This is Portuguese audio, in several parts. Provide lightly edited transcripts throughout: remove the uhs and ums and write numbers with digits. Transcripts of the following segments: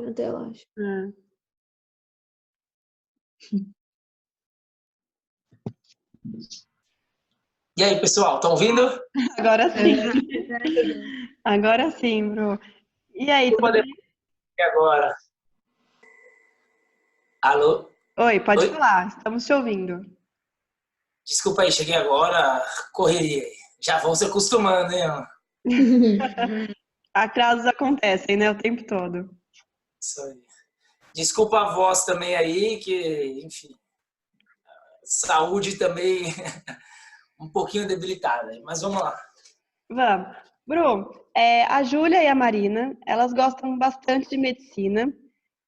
na tela, acho. E aí, pessoal, estão ouvindo? Agora sim. Agora sim, Bru. E aí, tudo bem? Agora. Alô? Oi, pode Oi? falar, estamos te ouvindo. Desculpa aí, cheguei agora, correria aí. Já vão se acostumando, hein? Ó. Atrasos acontecem, né, o tempo todo. Isso aí. Desculpa a voz também aí, que, enfim, saúde também um pouquinho debilitada, mas vamos lá. Vamos. Bru, a Júlia e a Marina, elas gostam bastante de medicina.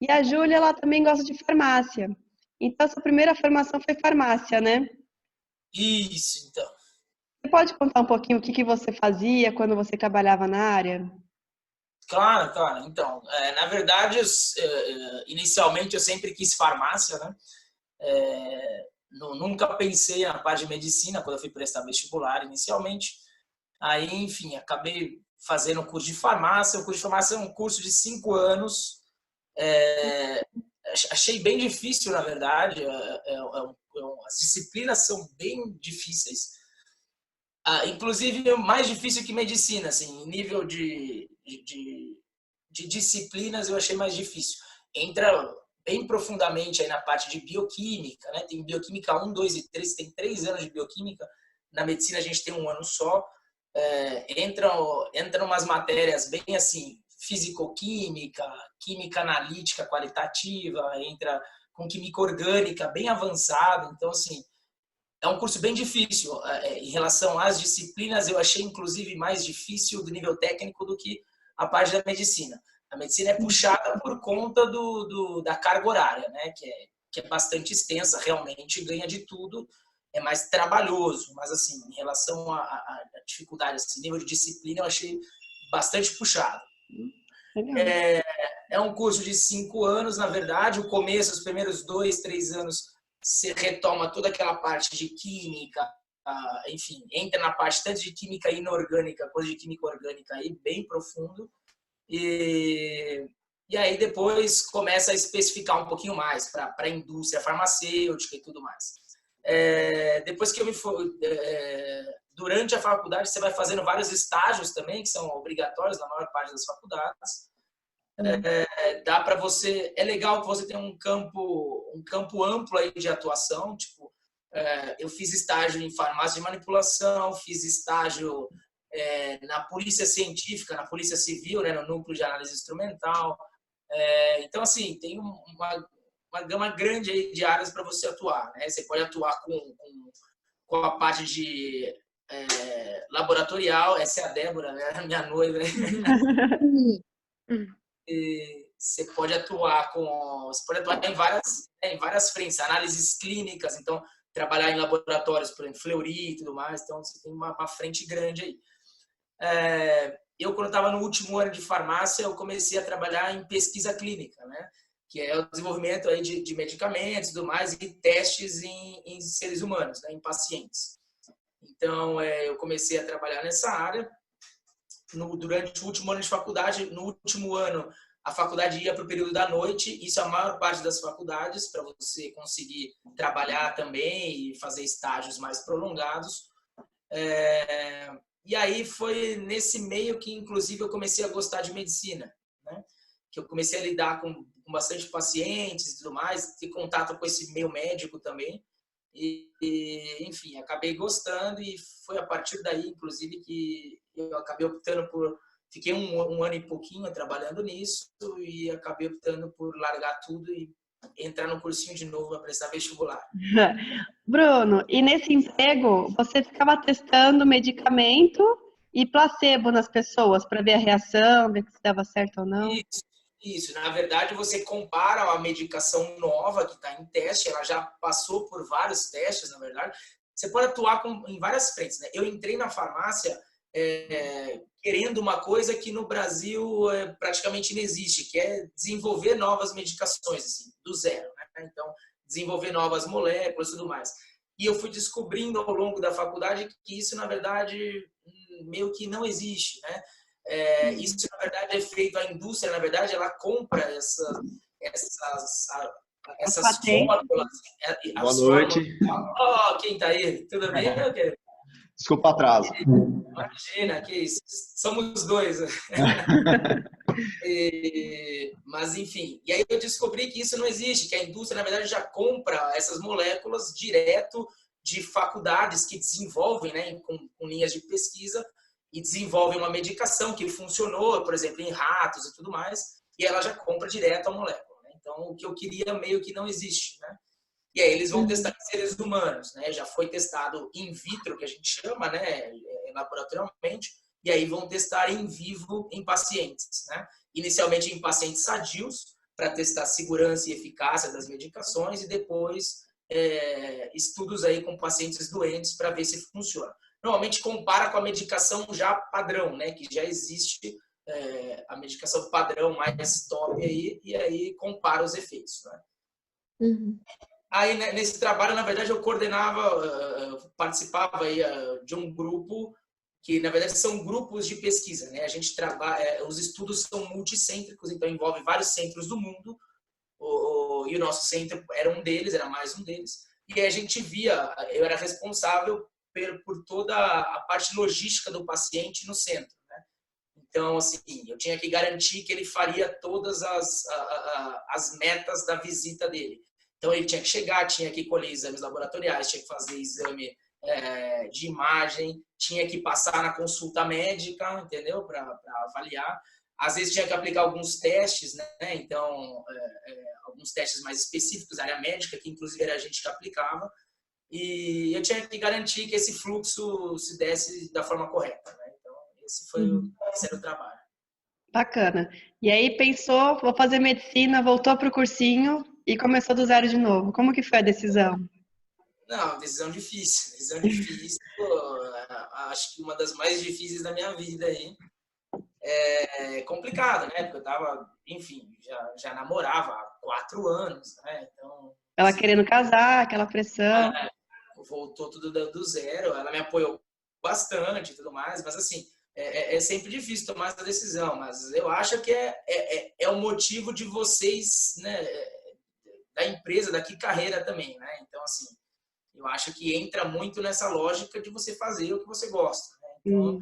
E a Júlia, ela também gosta de farmácia. Então, sua primeira formação foi farmácia, né? Isso, então. Você pode contar um pouquinho o que você fazia quando você trabalhava na área? Claro, claro. Então, na verdade, inicialmente eu sempre quis farmácia, né? Nunca pensei na parte de medicina quando eu fui prestar vestibular inicialmente. Aí, enfim, acabei fazendo o curso de farmácia. O curso de farmácia é um curso de 5 anos. Achei bem difícil, na verdade. As disciplinas são bem difíceis. Inclusive, mais difícil que medicina, assim, em nível de disciplinas eu achei mais difícil. Entra bem profundamente aí na parte de bioquímica, né? Tem bioquímica 1, 2 e 3, tem 3 anos de bioquímica. Na medicina a gente tem 1 ano só. Entram umas matérias bem assim, fisicoquímica, química analítica qualitativa, entra com química orgânica bem avançado. Então, assim, é um curso bem difícil. Em relação às disciplinas, eu achei inclusive mais difícil do nível técnico do que a parte da medicina. A medicina é puxada por conta da carga horária, né? Que é bastante extensa, realmente ganha de tudo, é mais trabalhoso, mas assim, em relação à dificuldade, assim, nível de disciplina, eu achei bastante puxado. É um curso de 5 anos, na verdade. O começo, os primeiros 2, 3 anos, você retoma toda aquela parte de química, enfim, entra na parte tanto de química inorgânica quanto de química orgânica aí, bem profundo. E aí depois começa a especificar um pouquinho mais para a indústria farmacêutica e tudo mais. Depois que eu me for, durante a faculdade você vai fazendo vários estágios também, que são obrigatórios na maior parte das faculdades. Dá para você, é legal que você tenha um campo amplo aí de atuação, tipo, eu fiz estágio em farmácia de manipulação, fiz estágio na polícia científica, na polícia civil, né, no núcleo de análise instrumental. Então, assim, tem uma gama grande aí de áreas para você atuar, né? Você pode atuar com a parte de laboratorial, essa é a Débora, né, minha noiva. Você pode atuar em várias frentes, análises clínicas, então trabalhar em laboratórios, por exemplo, Fleury e tudo mais, então você tem uma frente grande aí. Eu, quando estava no último ano de farmácia, eu comecei a trabalhar em pesquisa clínica, né? Que é o desenvolvimento aí de medicamentos e tudo mais, e testes em seres humanos, né? Em pacientes. Então, eu comecei a trabalhar nessa área. Durante o último ano de faculdade, no último ano, a faculdade ia para o período da noite, isso é a maior parte das faculdades, para você conseguir trabalhar também e fazer estágios mais prolongados. E aí foi nesse meio que, inclusive, eu comecei a gostar de medicina, né? Que eu comecei a lidar com bastante pacientes e tudo mais, ter contato com esse meio médico também. Enfim, acabei gostando e foi a partir daí, inclusive, que eu acabei optando por... Fiquei um ano e pouquinho trabalhando nisso e acabei optando por largar tudo e entrar no cursinho de novo para prestar vestibular. Bruno, e nesse emprego você ficava testando medicamento e placebo nas pessoas para ver a reação, ver se dava certo ou não? Isso. Na verdade, você compara a medicação nova que está em teste, ela já passou por vários testes, na verdade. Você pode atuar em várias frentes, né? Eu entrei na farmácia querendo uma coisa que no Brasil praticamente não existe, que é desenvolver novas medicações, assim, do zero, né? Então, desenvolver novas moléculas e tudo mais. E eu fui descobrindo ao longo da faculdade que isso, na verdade, meio que não existe, né? Isso, na verdade, é feito, a indústria, na verdade, ela compra essas fórmulas. Boa noite. Quem tá aí? Tudo bem? Desculpa o atraso. Imagina, que isso. Somos dois. Mas, enfim. E aí eu descobri que isso não existe, que a indústria, na verdade, já compra essas moléculas direto de faculdades que desenvolvem, né, com linhas de pesquisa, e desenvolvem uma medicação que funcionou, por exemplo, em ratos e tudo mais, e ela já compra direto a molécula. Né? Então, o que eu queria meio que não existe, né? E aí eles vão testar em seres humanos, né? Já foi testado in vitro, que a gente chama, né? Laboratorialmente, e aí vão testar em vivo em pacientes, né? Inicialmente em pacientes sadios, para testar segurança e eficácia das medicações, e depois estudos aí com pacientes doentes para ver se funciona. Normalmente compara com a medicação já padrão, né? Que já existe a medicação padrão mais top aí, e aí compara os efeitos, né? Aí, nesse trabalho, na verdade, eu coordenava, participava aí, de um grupo que, na verdade, são grupos de pesquisa, né? A gente trabalha, os estudos são multicêntricos, então envolve vários centros do mundo, e o nosso centro era um deles, era mais um deles, e a gente via, eu era responsável por toda a parte logística do paciente no centro, né? Então, assim, eu tinha que garantir que ele faria todas as metas da visita dele. Então, ele tinha que chegar, tinha que colher exames laboratoriais, tinha que fazer exame de imagem, tinha que passar na consulta médica, entendeu? Para avaliar. Às vezes, tinha que aplicar alguns testes, né? Então, alguns testes mais específicos da área médica, que inclusive era a gente que aplicava. E eu tinha que garantir que esse fluxo se desse da forma correta, né? Então, esse era o trabalho. Bacana. E aí pensou, vou fazer medicina, voltou para o cursinho e começou do zero de novo. Como que foi a decisão? Não, decisão difícil. Decisão difícil. Acho que uma das mais difíceis da minha vida aí. É complicado, né? Porque eu tava, enfim, já namorava há 4 anos, né? Então, Ela querendo casar, aquela pressão. Voltou tudo do zero. Ela me apoiou bastante e tudo mais, mas assim, é sempre difícil tomar essa decisão, mas eu acho que é o motivo de vocês, né, da empresa, da Que Carreira também, né? Então, assim, eu acho que entra muito nessa lógica de você fazer o que você gosta, né? Então,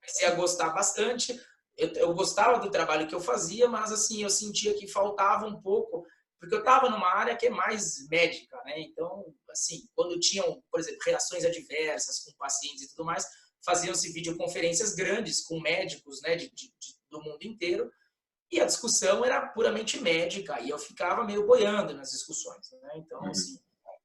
comecei a gostar bastante. Eu gostava do trabalho que eu fazia, mas, assim, eu sentia que faltava um pouco, porque eu estava numa área que é mais médica, né? Então, assim, quando tinham, por exemplo, reações adversas com pacientes e tudo mais, faziam-se videoconferências grandes com médicos, né, do mundo inteiro, e a discussão era puramente médica, e eu ficava meio boiando nas discussões, né? Então, assim,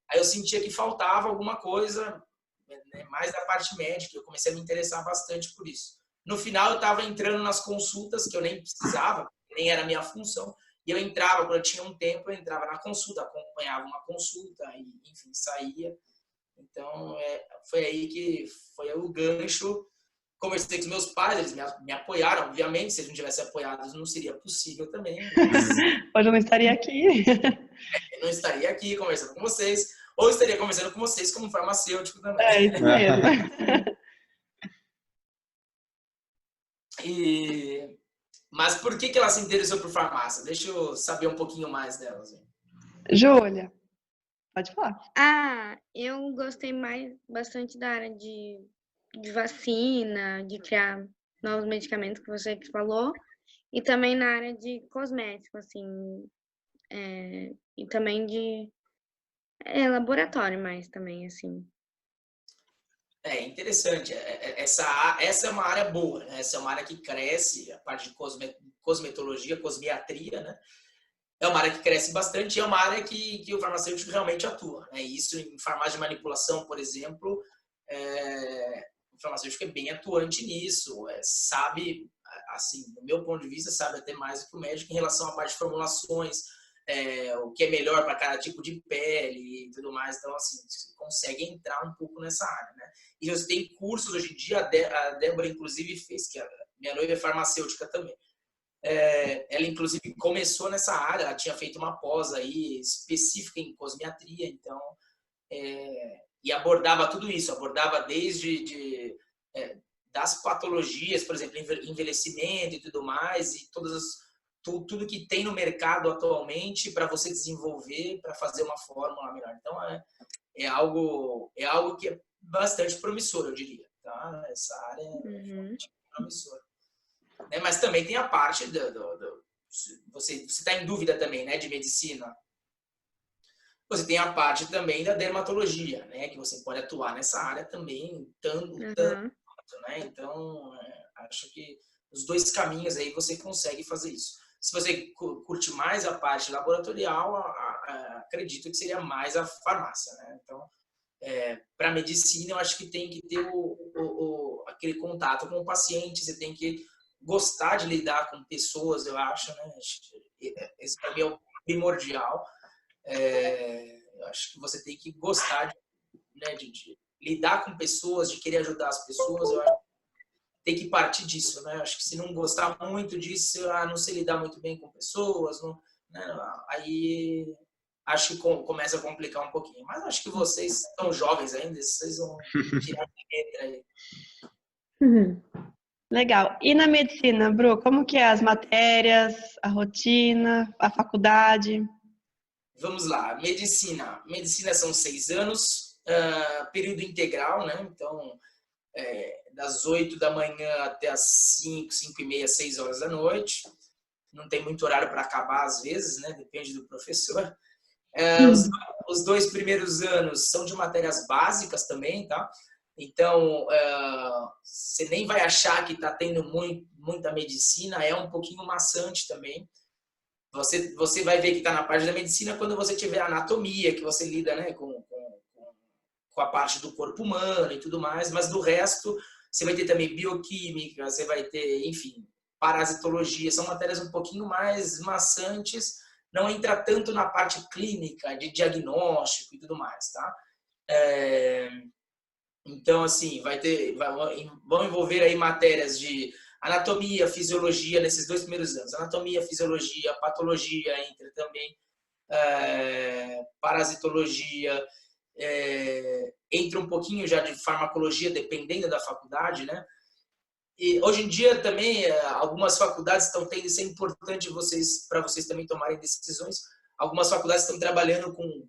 aí eu sentia que faltava alguma coisa, né, mais da parte médica, eu comecei a me interessar bastante por isso. No final, eu estava entrando nas consultas, que eu nem precisava, nem era a minha função, e eu entrava, quando eu tinha um tempo, eu entrava na consulta, acompanhava uma consulta, e, enfim, saía. Então, foi aí que foi o gancho. Conversei com os meus pais, eles me apoiaram, obviamente, se eles não tivessem apoiado, não seria possível também. Mas Hoje eu não estaria aqui. eu não estaria aqui conversando com vocês, ou estaria conversando com vocês como farmacêutico também. É isso mesmo. Mas por que ela se interessou por farmácia? Deixa eu saber um pouquinho mais dela. Assim. Júlia, pode falar. Eu gostei bastante da área de vacina, de criar novos medicamentos que você falou, e também na área de cosmético, assim, e também de laboratório mais também, assim. É interessante. Essa é uma área boa, né? Essa é uma área que cresce, a parte de cosmetologia, cosmiatria, né? É uma área que cresce bastante e é uma área que o farmacêutico realmente atua, né? Isso em farmácia de manipulação, por exemplo, o farmacêutico é bem atuante nisso, sabe, assim, do meu ponto de vista, sabe até mais do que o médico em relação à parte de formulações, o que é melhor para cada tipo de pele e tudo mais. Então, assim, você consegue entrar um pouco nessa área, né? E você tem cursos hoje em dia, a Débora, inclusive, fez, que minha noiva é farmacêutica também. Ela, inclusive, começou nessa área, ela tinha feito uma pós aí específica em cosmiatria, então, e abordava tudo isso, abordava desde das patologias, por exemplo, envelhecimento e tudo mais, e tudo que tem no mercado atualmente para você desenvolver, para fazer uma fórmula melhor. Então, é algo que é bastante promissor, eu diria. Tá? Essa área é promissora. Né? Mas também tem a parte você está em dúvida também, né, de medicina. Você tem a parte também da dermatologia, né, que você pode atuar nessa área também, tanto, né? Então, acho que os dois caminhos aí você consegue fazer isso. Se você curte mais a parte laboratorial, acredito que seria mais a farmácia, né? Então, para medicina, eu acho que tem que ter aquele contato com o paciente, você tem que gostar de lidar com pessoas, eu acho, né? Esse para mim é o primordial. Eu acho que você tem que gostar de lidar com pessoas, de querer ajudar as pessoas. Eu acho que tem que partir disso, né? Eu acho que se não gostar muito disso, não sei lidar muito bem com pessoas, não, né? Aí acho que começa a complicar um pouquinho. Mas acho que vocês estão jovens ainda, vocês vão tirar de letra aí. Legal. E na medicina, Bru, como que é as matérias, a rotina, a faculdade? Vamos lá. Medicina. Medicina são 6 anos, período integral, né? Então, das 8 da manhã até as 5, 5 e meia, 6 horas da noite. Não tem muito horário para acabar às vezes, né? Depende do professor. Os 2 primeiros anos são de matérias básicas também, tá? Então, você nem vai achar que está tendo muita medicina, é um pouquinho maçante também. Você vai ver que está na parte da medicina quando você tiver anatomia, que você lida, né, com a parte do corpo humano e tudo mais, mas do resto, você vai ter também bioquímica, você vai ter, enfim, parasitologia, são matérias um pouquinho mais maçantes, não entra tanto na parte clínica, de diagnóstico e tudo mais, tá? Então, assim, vão envolver aí matérias de anatomia, fisiologia nesses 2 primeiros anos. Anatomia, fisiologia, patologia entra também, parasitologia, entra um pouquinho já de farmacologia, dependendo da faculdade, né? E hoje em dia também algumas faculdades estão tendo, isso é importante para vocês também tomarem decisões. Algumas faculdades estão trabalhando com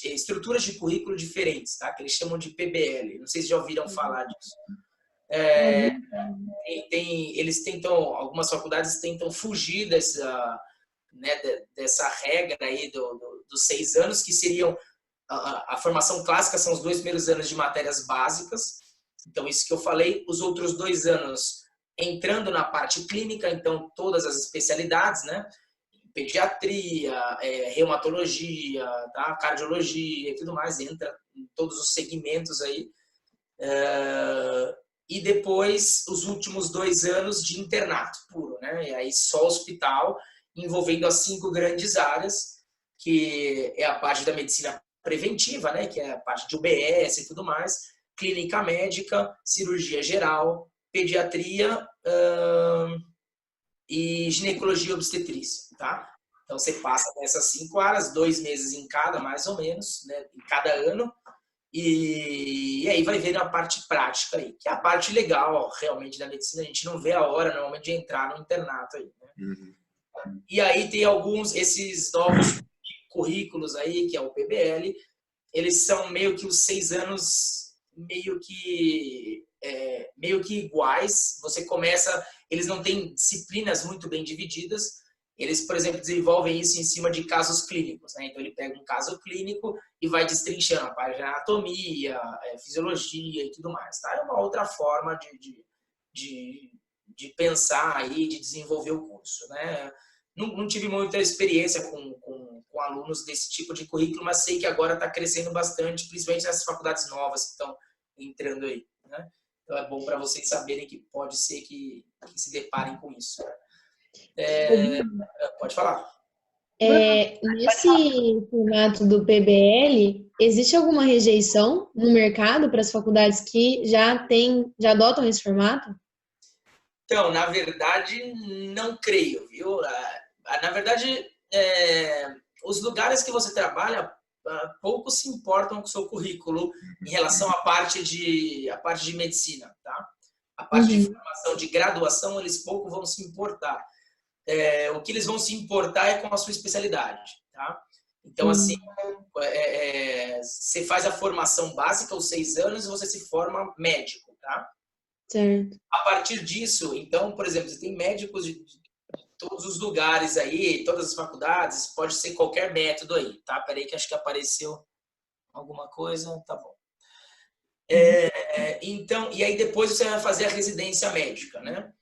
estruturas de currículo diferentes, tá? Que eles chamam de PBL. Não sei se já ouviram falar disso. Algumas faculdades tentam fugir dessa regra aí dos 6 anos, que seriam a formação clássica, são os 2 primeiros anos de matérias básicas. Então, isso que eu falei, os outros 2 anos entrando na parte clínica, então todas as especialidades, né? Pediatria, reumatologia, tá? Cardiologia e tudo mais, entra em todos os segmentos aí. E depois os últimos 2 anos de internato puro, né? E aí só hospital, envolvendo as 5 grandes áreas, que é a parte da medicina preventiva, né? Que é a parte de UBS e tudo mais, clínica médica, cirurgia geral, pediatria, e ginecologia e obstetrícia, tá? Então, você passa nessas 5 áreas, 2 meses em cada, mais ou menos, né? Em cada ano, e aí vai ver a parte prática aí, que é a parte legal, realmente, da medicina. A gente não vê a hora, normalmente, de entrar no internato aí, né? E aí tem esses novos currículos aí, que é o PBL, eles são meio que os 6 anos, meio que iguais. Você começa, eles não têm disciplinas muito bem divididas. Eles, por exemplo, desenvolvem isso em cima de casos clínicos, né? Então ele pega um caso clínico e vai destrinchando a parte de anatomia, fisiologia e tudo mais, tá? É uma outra forma de pensar aí, de desenvolver o curso, né? Não tive muita experiência com alunos desse tipo de currículo, mas sei que agora está crescendo bastante, principalmente nessas faculdades novas que estão entrando aí, né? Então é bom para vocês saberem que pode ser que se deparem com isso. Pode falar. Nesse formato do PBL, existe alguma rejeição no mercado para as faculdades que já adotam esse formato? Então, na verdade, não creio, viu? Na verdade, os lugares que você trabalha, poucos se importam com o seu currículo em relação à parte de medicina, tá? A parte de formação, de graduação, eles pouco vão se importar. O que eles vão se importar é com a sua especialidade, tá? Então, assim, você faz a formação básica, os 6 anos, e você se forma médico, tá? Certo. A partir disso, então, por exemplo, você tem médicos de todos os lugares aí, todas as faculdades, pode ser qualquer método aí, tá? Peraí que acho que apareceu alguma coisa, tá bom. Então, e aí depois você vai fazer a residência médica, né?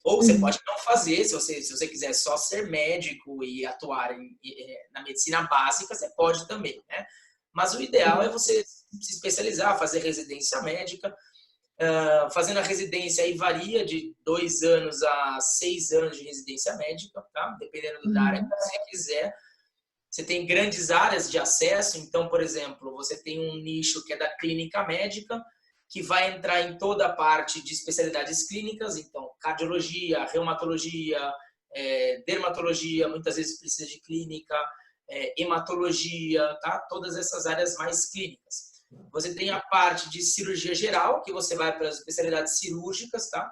Ou você pode não fazer, se você quiser só ser médico e atuar na medicina básica, você pode também, né? Mas o ideal é você se especializar, fazer residência médica. Fazendo a residência aí varia de 2 anos a 6 anos de residência médica, tá? Dependendo da área que você quiser. Você tem grandes áreas de acesso, então, por exemplo, você tem um nicho que é da clínica médica, que vai entrar em toda a parte de especialidades clínicas, então, cardiologia, reumatologia, dermatologia, muitas vezes precisa de clínica, hematologia, tá? Todas essas áreas mais clínicas. Você tem a parte de cirurgia geral, que você vai para as especialidades cirúrgicas, tá?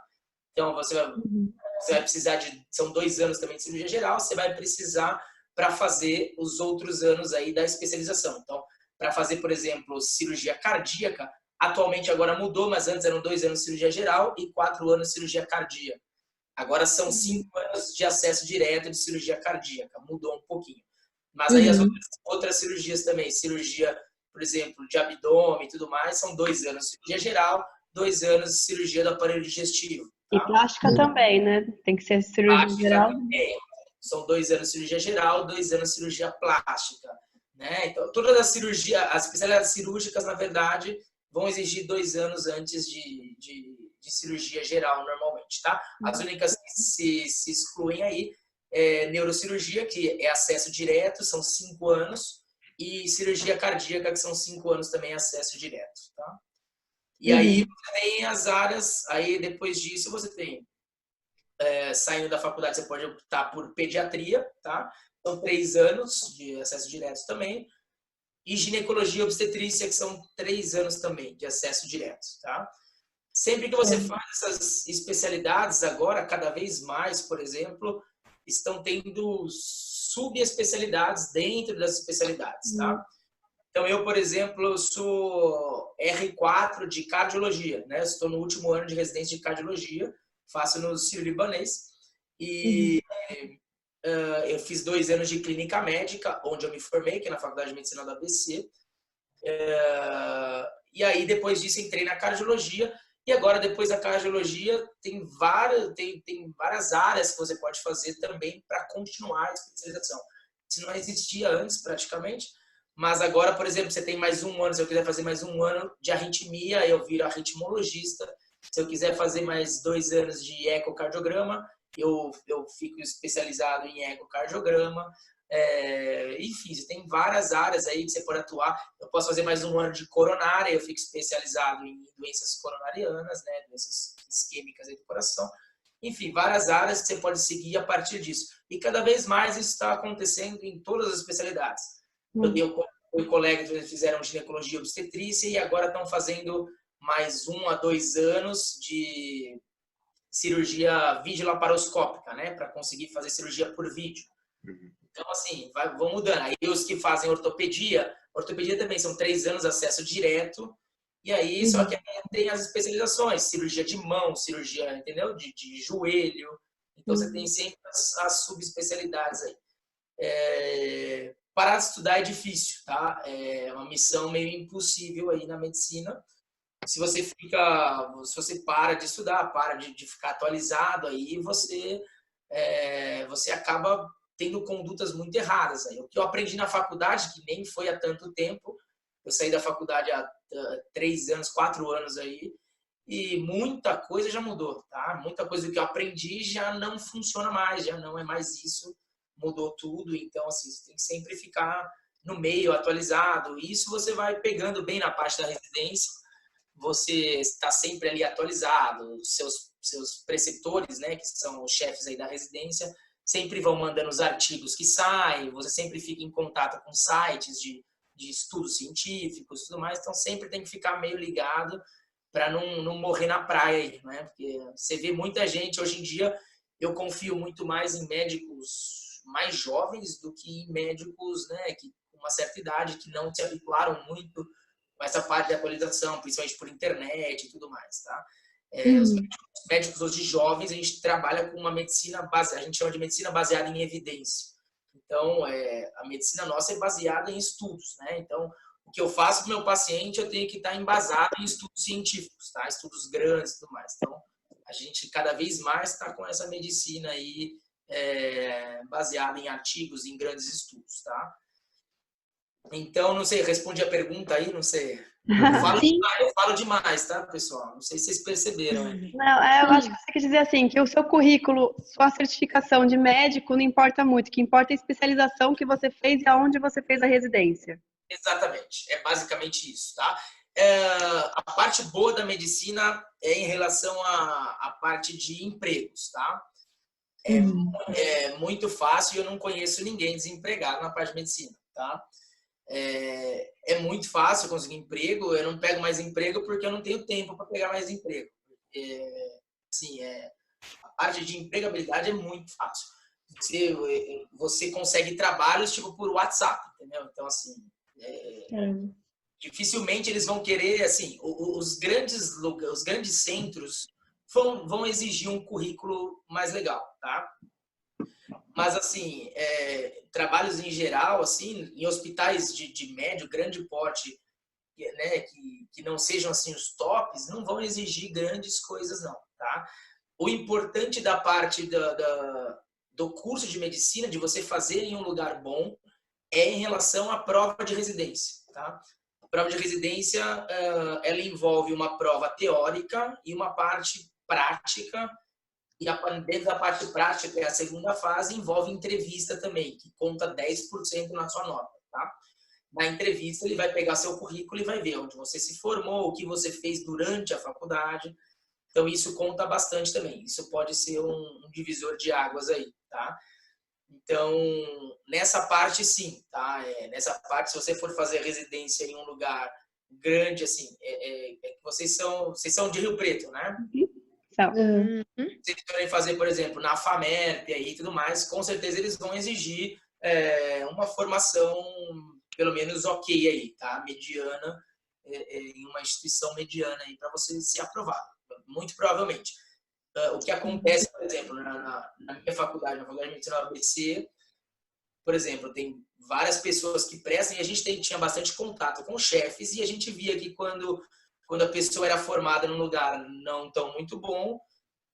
Então, você vai precisar de... São 2 anos também de cirurgia geral, você vai precisar para fazer os outros anos aí da especialização. Então, para fazer, por exemplo, cirurgia cardíaca, atualmente agora mudou, mas antes eram 2 anos de cirurgia geral e 4 anos de cirurgia cardíaca. Agora são 5 anos de acesso direto de cirurgia cardíaca, mudou um pouquinho. Mas aí as outras cirurgias também, cirurgia, por exemplo, de abdômen e tudo mais, são 2 anos de cirurgia geral, 2 anos de cirurgia do aparelho digestivo. Tá? E plástica também, né? Tem que ser cirurgia Plástica geral. Também. São 2 anos de cirurgia geral, 2 anos de cirurgia plástica. Né? Então, todas as cirurgias, as especialidades cirúrgicas, na verdade, vão exigir 2 anos antes de cirurgia geral, normalmente. Tá? As únicas que se excluem aí é neurocirurgia, que é acesso direto, são 5 anos, e cirurgia cardíaca, que são 5 anos também acesso direto. Tá? E aí você tem as áreas, aí depois disso você tem, saindo da faculdade, você pode optar por pediatria, tá? São 3 anos de acesso direto também. E ginecologia e obstetrícia, que são 3 anos também de acesso direto, tá? Sempre que você faz essas especialidades, agora, cada vez mais, por exemplo, estão tendo subespecialidades dentro das especialidades, tá? Então, eu, por exemplo, sou R4 de cardiologia, né? Estou no último ano de residência de cardiologia, faço no Sírio-Libanês. E eu fiz 2 anos de clínica médica, onde eu me formei, que é na Faculdade de Medicina da ABC. E aí, depois disso, entrei na cardiologia. E agora, depois da cardiologia, tem várias áreas que você pode fazer também para continuar a especialização. Isso não existia antes, praticamente. Mas agora, por exemplo, você tem mais 1 ano. Se eu quiser fazer mais 1 ano de arritmia, eu viro arritmologista. Se eu quiser fazer mais 2 anos de ecocardiograma, eu fico especializado em ecocardiograma. Enfim, você tem várias áreas aí que você pode atuar. Eu posso fazer mais 1 ano de coronária, eu fico especializado em doenças coronarianas, né, doenças isquêmicas aí do coração. Enfim, várias áreas que você pode seguir a partir disso. E cada vez mais isso está acontecendo em todas as especialidades. Eu tenho colegas que fizeram ginecologia e obstetrícia e agora estão fazendo mais 1 a 2 anos de cirurgia videolaparoscópica, né, para conseguir fazer cirurgia por vídeo. Então, assim, vão mudando. Aí os que fazem ortopedia também são 3 anos de acesso direto. E aí, só que tem as especializações, cirurgia de mão, cirurgia, entendeu? De joelho. Então, você tem sempre as subespecialidades aí. Parar de estudar é difícil, tá? É uma missão meio impossível aí na medicina. Se você para de estudar, para de ficar atualizado, aí você acaba tendo condutas muito erradas. Aí. O que eu aprendi na faculdade, que nem foi há tanto tempo, eu saí da faculdade há 3 anos, 4 anos aí, e muita coisa já mudou, tá? Muita coisa do que eu aprendi já não funciona mais, já não é mais isso, mudou tudo. Então, assim, você tem que sempre ficar no meio, atualizado. E isso você vai pegando bem na parte da residência, você está sempre ali atualizado, seus preceptores, né, que são os chefes aí da residência, sempre vão mandando os artigos que saem, você sempre fica em contato com sites de de estudos científicos e tudo mais, então sempre tem que ficar meio ligado para não morrer na praia aí, né? Porque você vê muita gente, hoje em dia, eu confio muito mais em médicos mais jovens do que em médicos, né, que com uma certa idade, que não se habituaram muito com essa parte da atualização, principalmente por internet e tudo mais, tá? Os médicos hoje jovens, a gente trabalha com uma medicina baseada, a gente chama de medicina baseada em evidência. Então, a medicina nossa é baseada em estudos, né? Então, o que eu faço com o meu paciente, eu tenho que estar embasado em estudos científicos, tá? Estudos grandes e tudo mais. Então, a gente cada vez mais está com essa medicina aí baseada em artigos, em grandes estudos, tá? Então, não sei, respondi a pergunta aí, não sei. Eu falo demais, tá, pessoal? Não sei se vocês perceberam. Não, eu acho que você quer dizer assim, que o seu currículo, sua certificação de médico não importa muito, o que importa é a especialização que você fez e aonde você fez a residência. Exatamente, é basicamente isso, tá? A parte boa da medicina é em relação à parte de empregos, tá? É muito fácil e eu não conheço ninguém desempregado na parte de medicina, tá? É muito fácil conseguir emprego, eu não pego mais emprego porque eu não tenho tempo para pegar mais emprego. A parte de empregabilidade é muito fácil. Você consegue trabalhos tipo por WhatsApp, entendeu? Então, assim, dificilmente eles vão querer, assim, os grandes centros vão exigir um currículo mais legal, tá? Mas, assim, trabalhos em geral, assim, em hospitais de médio, grande porte, né, que não sejam, assim, os tops, não vão exigir grandes coisas, não, tá? O importante da parte do curso de medicina, de você fazer em um lugar bom, é em relação à prova de residência, tá? A prova de residência, ela envolve uma prova teórica e uma parte prática. E dentro da parte prática, que é a segunda fase, envolve entrevista também, que conta 10% na sua nota, tá? Na entrevista, ele vai pegar seu currículo e vai ver onde você se formou, o que você fez durante a faculdade. Então, isso conta bastante também. Isso pode ser um divisor de águas aí, tá? Então, nessa parte, sim, tá? Nessa parte, se você for fazer residência em um lugar grande, assim, vocês são de Rio Preto, né? Então, Se eles forem fazer, por exemplo, na FAMERP e tudo mais, com certeza eles vão exigir uma formação, pelo menos ok aí, tá? Mediana, em uma instituição mediana aí para você ser aprovado, muito provavelmente. O que acontece, por exemplo, na minha faculdade, na Faculdade de Medicina ABC, por exemplo, tem várias pessoas que prestam e a gente tinha bastante contato com chefes e a gente via que quando a pessoa era formada num lugar não tão muito bom,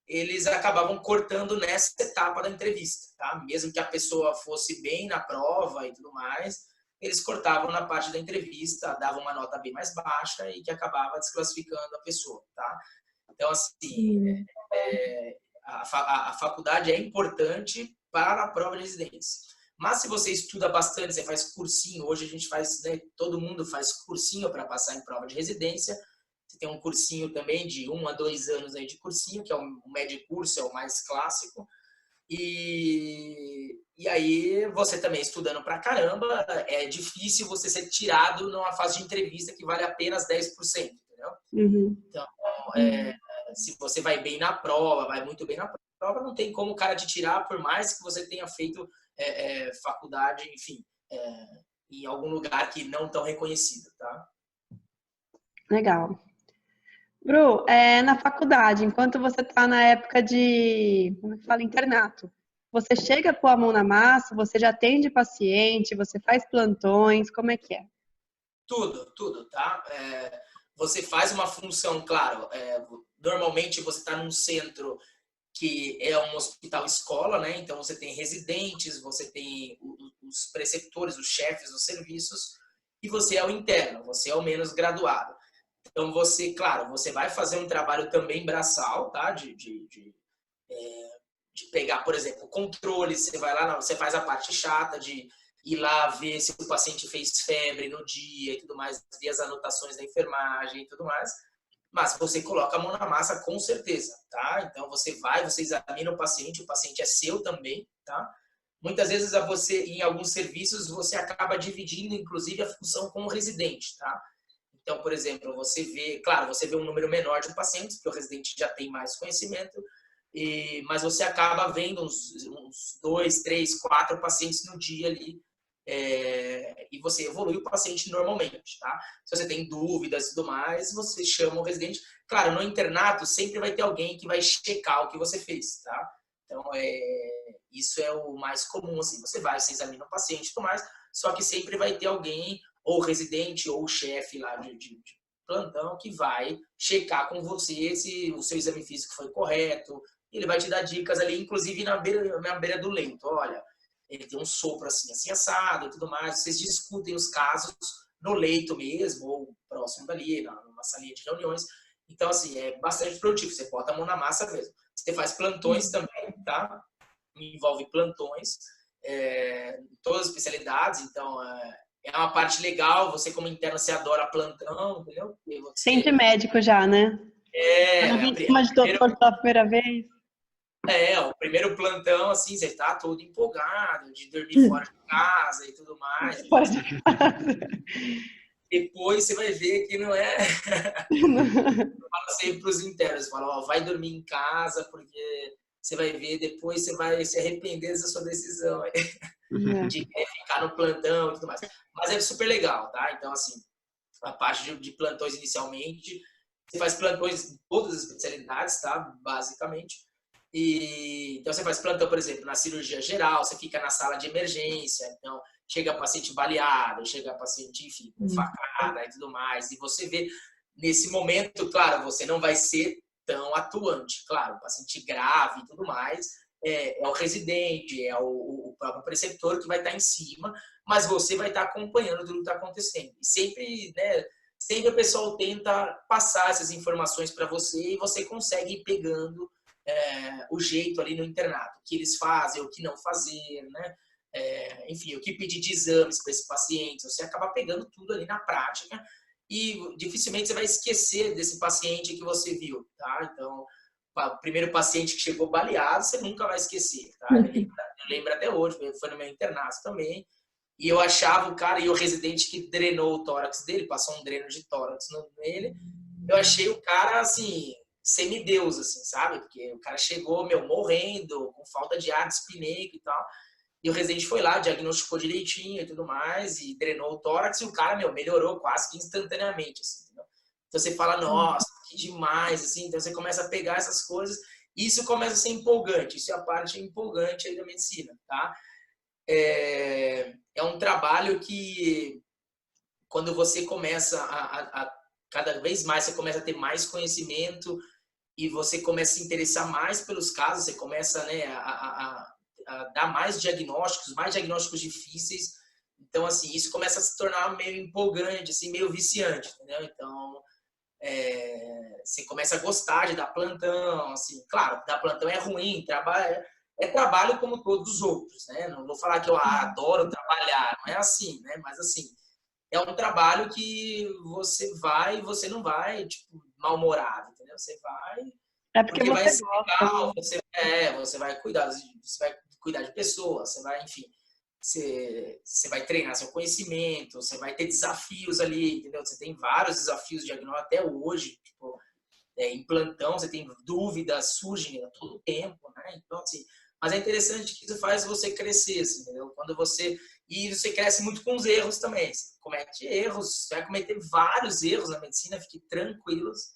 eles acabavam cortando nessa etapa da entrevista, tá? Mesmo que a pessoa fosse bem na prova e tudo mais, eles cortavam na parte da entrevista, davam uma nota bem mais baixa e que acabava desclassificando a pessoa, tá? Então, assim, a faculdade é importante para a prova de residência. Mas se você estuda bastante, você faz cursinho, hoje a gente faz, né, todo mundo faz cursinho para passar em prova de residência. Você tem um cursinho também de 1 a 2 anos aí de cursinho, que é o médio curso, é o mais clássico. E aí você também estudando pra caramba, é difícil você ser tirado numa fase de entrevista que vale apenas 10%, entendeu? Então, se você vai bem na prova, vai muito bem na prova, não tem como o cara te tirar, por mais que você tenha feito faculdade, enfim, em algum lugar que não tão reconhecido, tá? legal. Bru, na faculdade, enquanto você está na época de, como é que fala, internato, você chega a pôr a mão na massa, você já atende paciente, você faz plantões, como é que é? Tudo, tá? Você faz uma função, claro, normalmente você está num centro que é um hospital-escola, né? Então você tem residentes, você tem os preceptores, os chefes dos serviços, e você é o interno, você é o menos graduado. Então você, claro, você vai fazer um trabalho também braçal, tá? De pegar, por exemplo, controle, você vai lá, você faz a parte chata de ir lá ver se o paciente fez febre no dia e tudo mais, ver as anotações da enfermagem e tudo mais. Mas você coloca a mão na massa com certeza, tá? Então você examina o paciente é seu também, tá? muitas vezes em alguns serviços, você acaba dividindo, inclusive, a função com o residente, tá? Então, por exemplo, você vê um número menor de pacientes, porque o residente já tem mais conhecimento, mas você acaba vendo uns 2, 3, 4 pacientes no dia ali, e você evolui o paciente normalmente, tá? Se você tem dúvidas e tudo mais, você chama o residente. Claro, no internato sempre vai ter alguém que vai checar o que você fez, tá? Então, isso é o mais comum, assim. Você examina o paciente e tudo mais, só que sempre vai ter alguém, ou residente, ou chefe lá de plantão, que vai checar com você se o seu exame físico foi correto. Ele vai te dar dicas ali, inclusive na beira do leito. Olha, ele tem um sopro assim, assim assado e tudo mais. Vocês discutem os casos no leito mesmo, ou próximo dali, numa salinha de reuniões. Então, assim, é bastante produtivo. Você bota a mão na massa mesmo. Você faz plantões também, tá? Envolve plantões, todas as especialidades. Então, é uma parte legal. Você, como interno, você adora plantão, entendeu? Sente médico já, né? Quando vem em cima de doutor pela primeira vez. O primeiro plantão, assim, você tá todo empolgado, de dormir fora de casa e tudo mais. Fora de casa. Depois você vai ver que não é. Eu falo sempre para os internos, eu falo, vai dormir em casa, porque você vai ver, depois você vai se arrepender dessa sua decisão de ficar no plantão e tudo mais. Mas é super legal, tá? Então, assim, a parte de plantões inicialmente, você faz plantões em todas as especialidades, tá? Basicamente. Então, você faz plantão, por exemplo, na cirurgia geral, você fica na sala de emergência, então, chega paciente baleado, chega paciente, enfim, com facada e tudo mais, e você vê, nesse momento, claro, você não vai ser tão atuante, claro, paciente grave e tudo mais, é o residente, é o próprio preceptor que vai estar em cima, mas você vai estar acompanhando tudo que está acontecendo. E sempre, né, sempre o pessoal tenta passar essas informações para você e você consegue ir pegando o jeito ali no internato, o que eles fazem, o que não fazer, né? Enfim, o que pedir de exames para esse paciente, você acaba pegando tudo ali na prática e dificilmente você vai esquecer desse paciente que você viu, tá? Então, o primeiro paciente que chegou baleado, você nunca vai esquecer, tá? Eu lembro até hoje, foi no meu internato também, e eu achava o cara, e o residente que drenou o tórax dele, passou um dreno de tórax nele, eu achei o cara, assim, semideus, assim, sabe? Porque o cara chegou, morrendo, com falta de ar, dispineico e tal. E o residente foi lá, diagnosticou direitinho e tudo mais, e drenou o tórax, e o cara, melhorou quase que instantaneamente, assim, entendeu? Então você fala, nossa, que demais, assim. Então você começa a pegar essas coisas, e isso começa a ser empolgante. Isso é a parte empolgante aí da medicina, tá? É um trabalho que, quando você começa cada vez mais, você começa a ter mais conhecimento, e você começa a se interessar mais pelos casos, você começa, né, a dar mais diagnósticos difíceis. Então, assim, isso começa a se tornar meio empolgante, assim, meio viciante, entendeu? Então, você começa a gostar de dar plantão, assim. Claro, dar plantão é ruim, trabalho como todos os outros, né? Não vou falar que eu adoro trabalhar, não é assim, né? Mas, assim, é um trabalho que você não vai, tipo, mal-humorado, entendeu? Você vai... porque você vai ser gosta. legal, você vai cuidar de pessoas, você vai, enfim, você vai treinar seu conhecimento, você vai ter desafios ali, entendeu? Você tem vários desafios de diagnóstico até hoje, tipo, em plantão, você tem dúvidas, surgem a todo tempo, né? Então, assim, mas é interessante que isso faz você crescer, assim, entendeu? E você cresce muito com os erros também. Você comete erros, você vai cometer vários erros na medicina, fique tranquilos,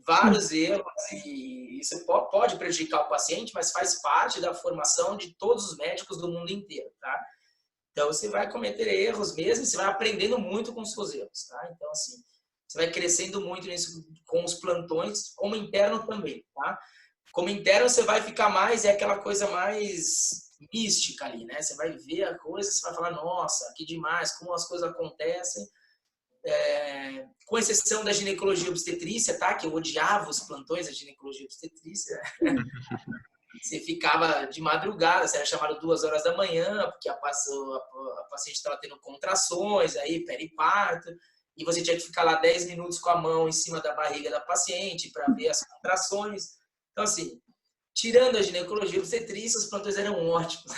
vários erros, e isso pode prejudicar o paciente, mas faz parte da formação de todos os médicos do mundo inteiro, tá? Então, você vai cometer erros mesmo, você vai aprendendo muito com os seus erros, tá? Então, assim, você vai crescendo muito nisso com os plantões, como interno também, tá? Como interno, você vai ficar mais, aquela coisa mais mística ali, né? Você vai ver a coisa, você vai falar, nossa, que demais, como as coisas acontecem. Com exceção da ginecologia e obstetrícia, tá? Que eu odiava os plantões da ginecologia e obstetrícia. Você ficava de madrugada, você era chamado 2 horas da manhã, porque a paciente estava tendo contrações, aí periparto, e você tinha que ficar lá 10 minutos com a mão em cima da barriga da paciente para ver as contrações. Então, assim, tirando a ginecologia e obstetrícia, os plantões eram ótimos.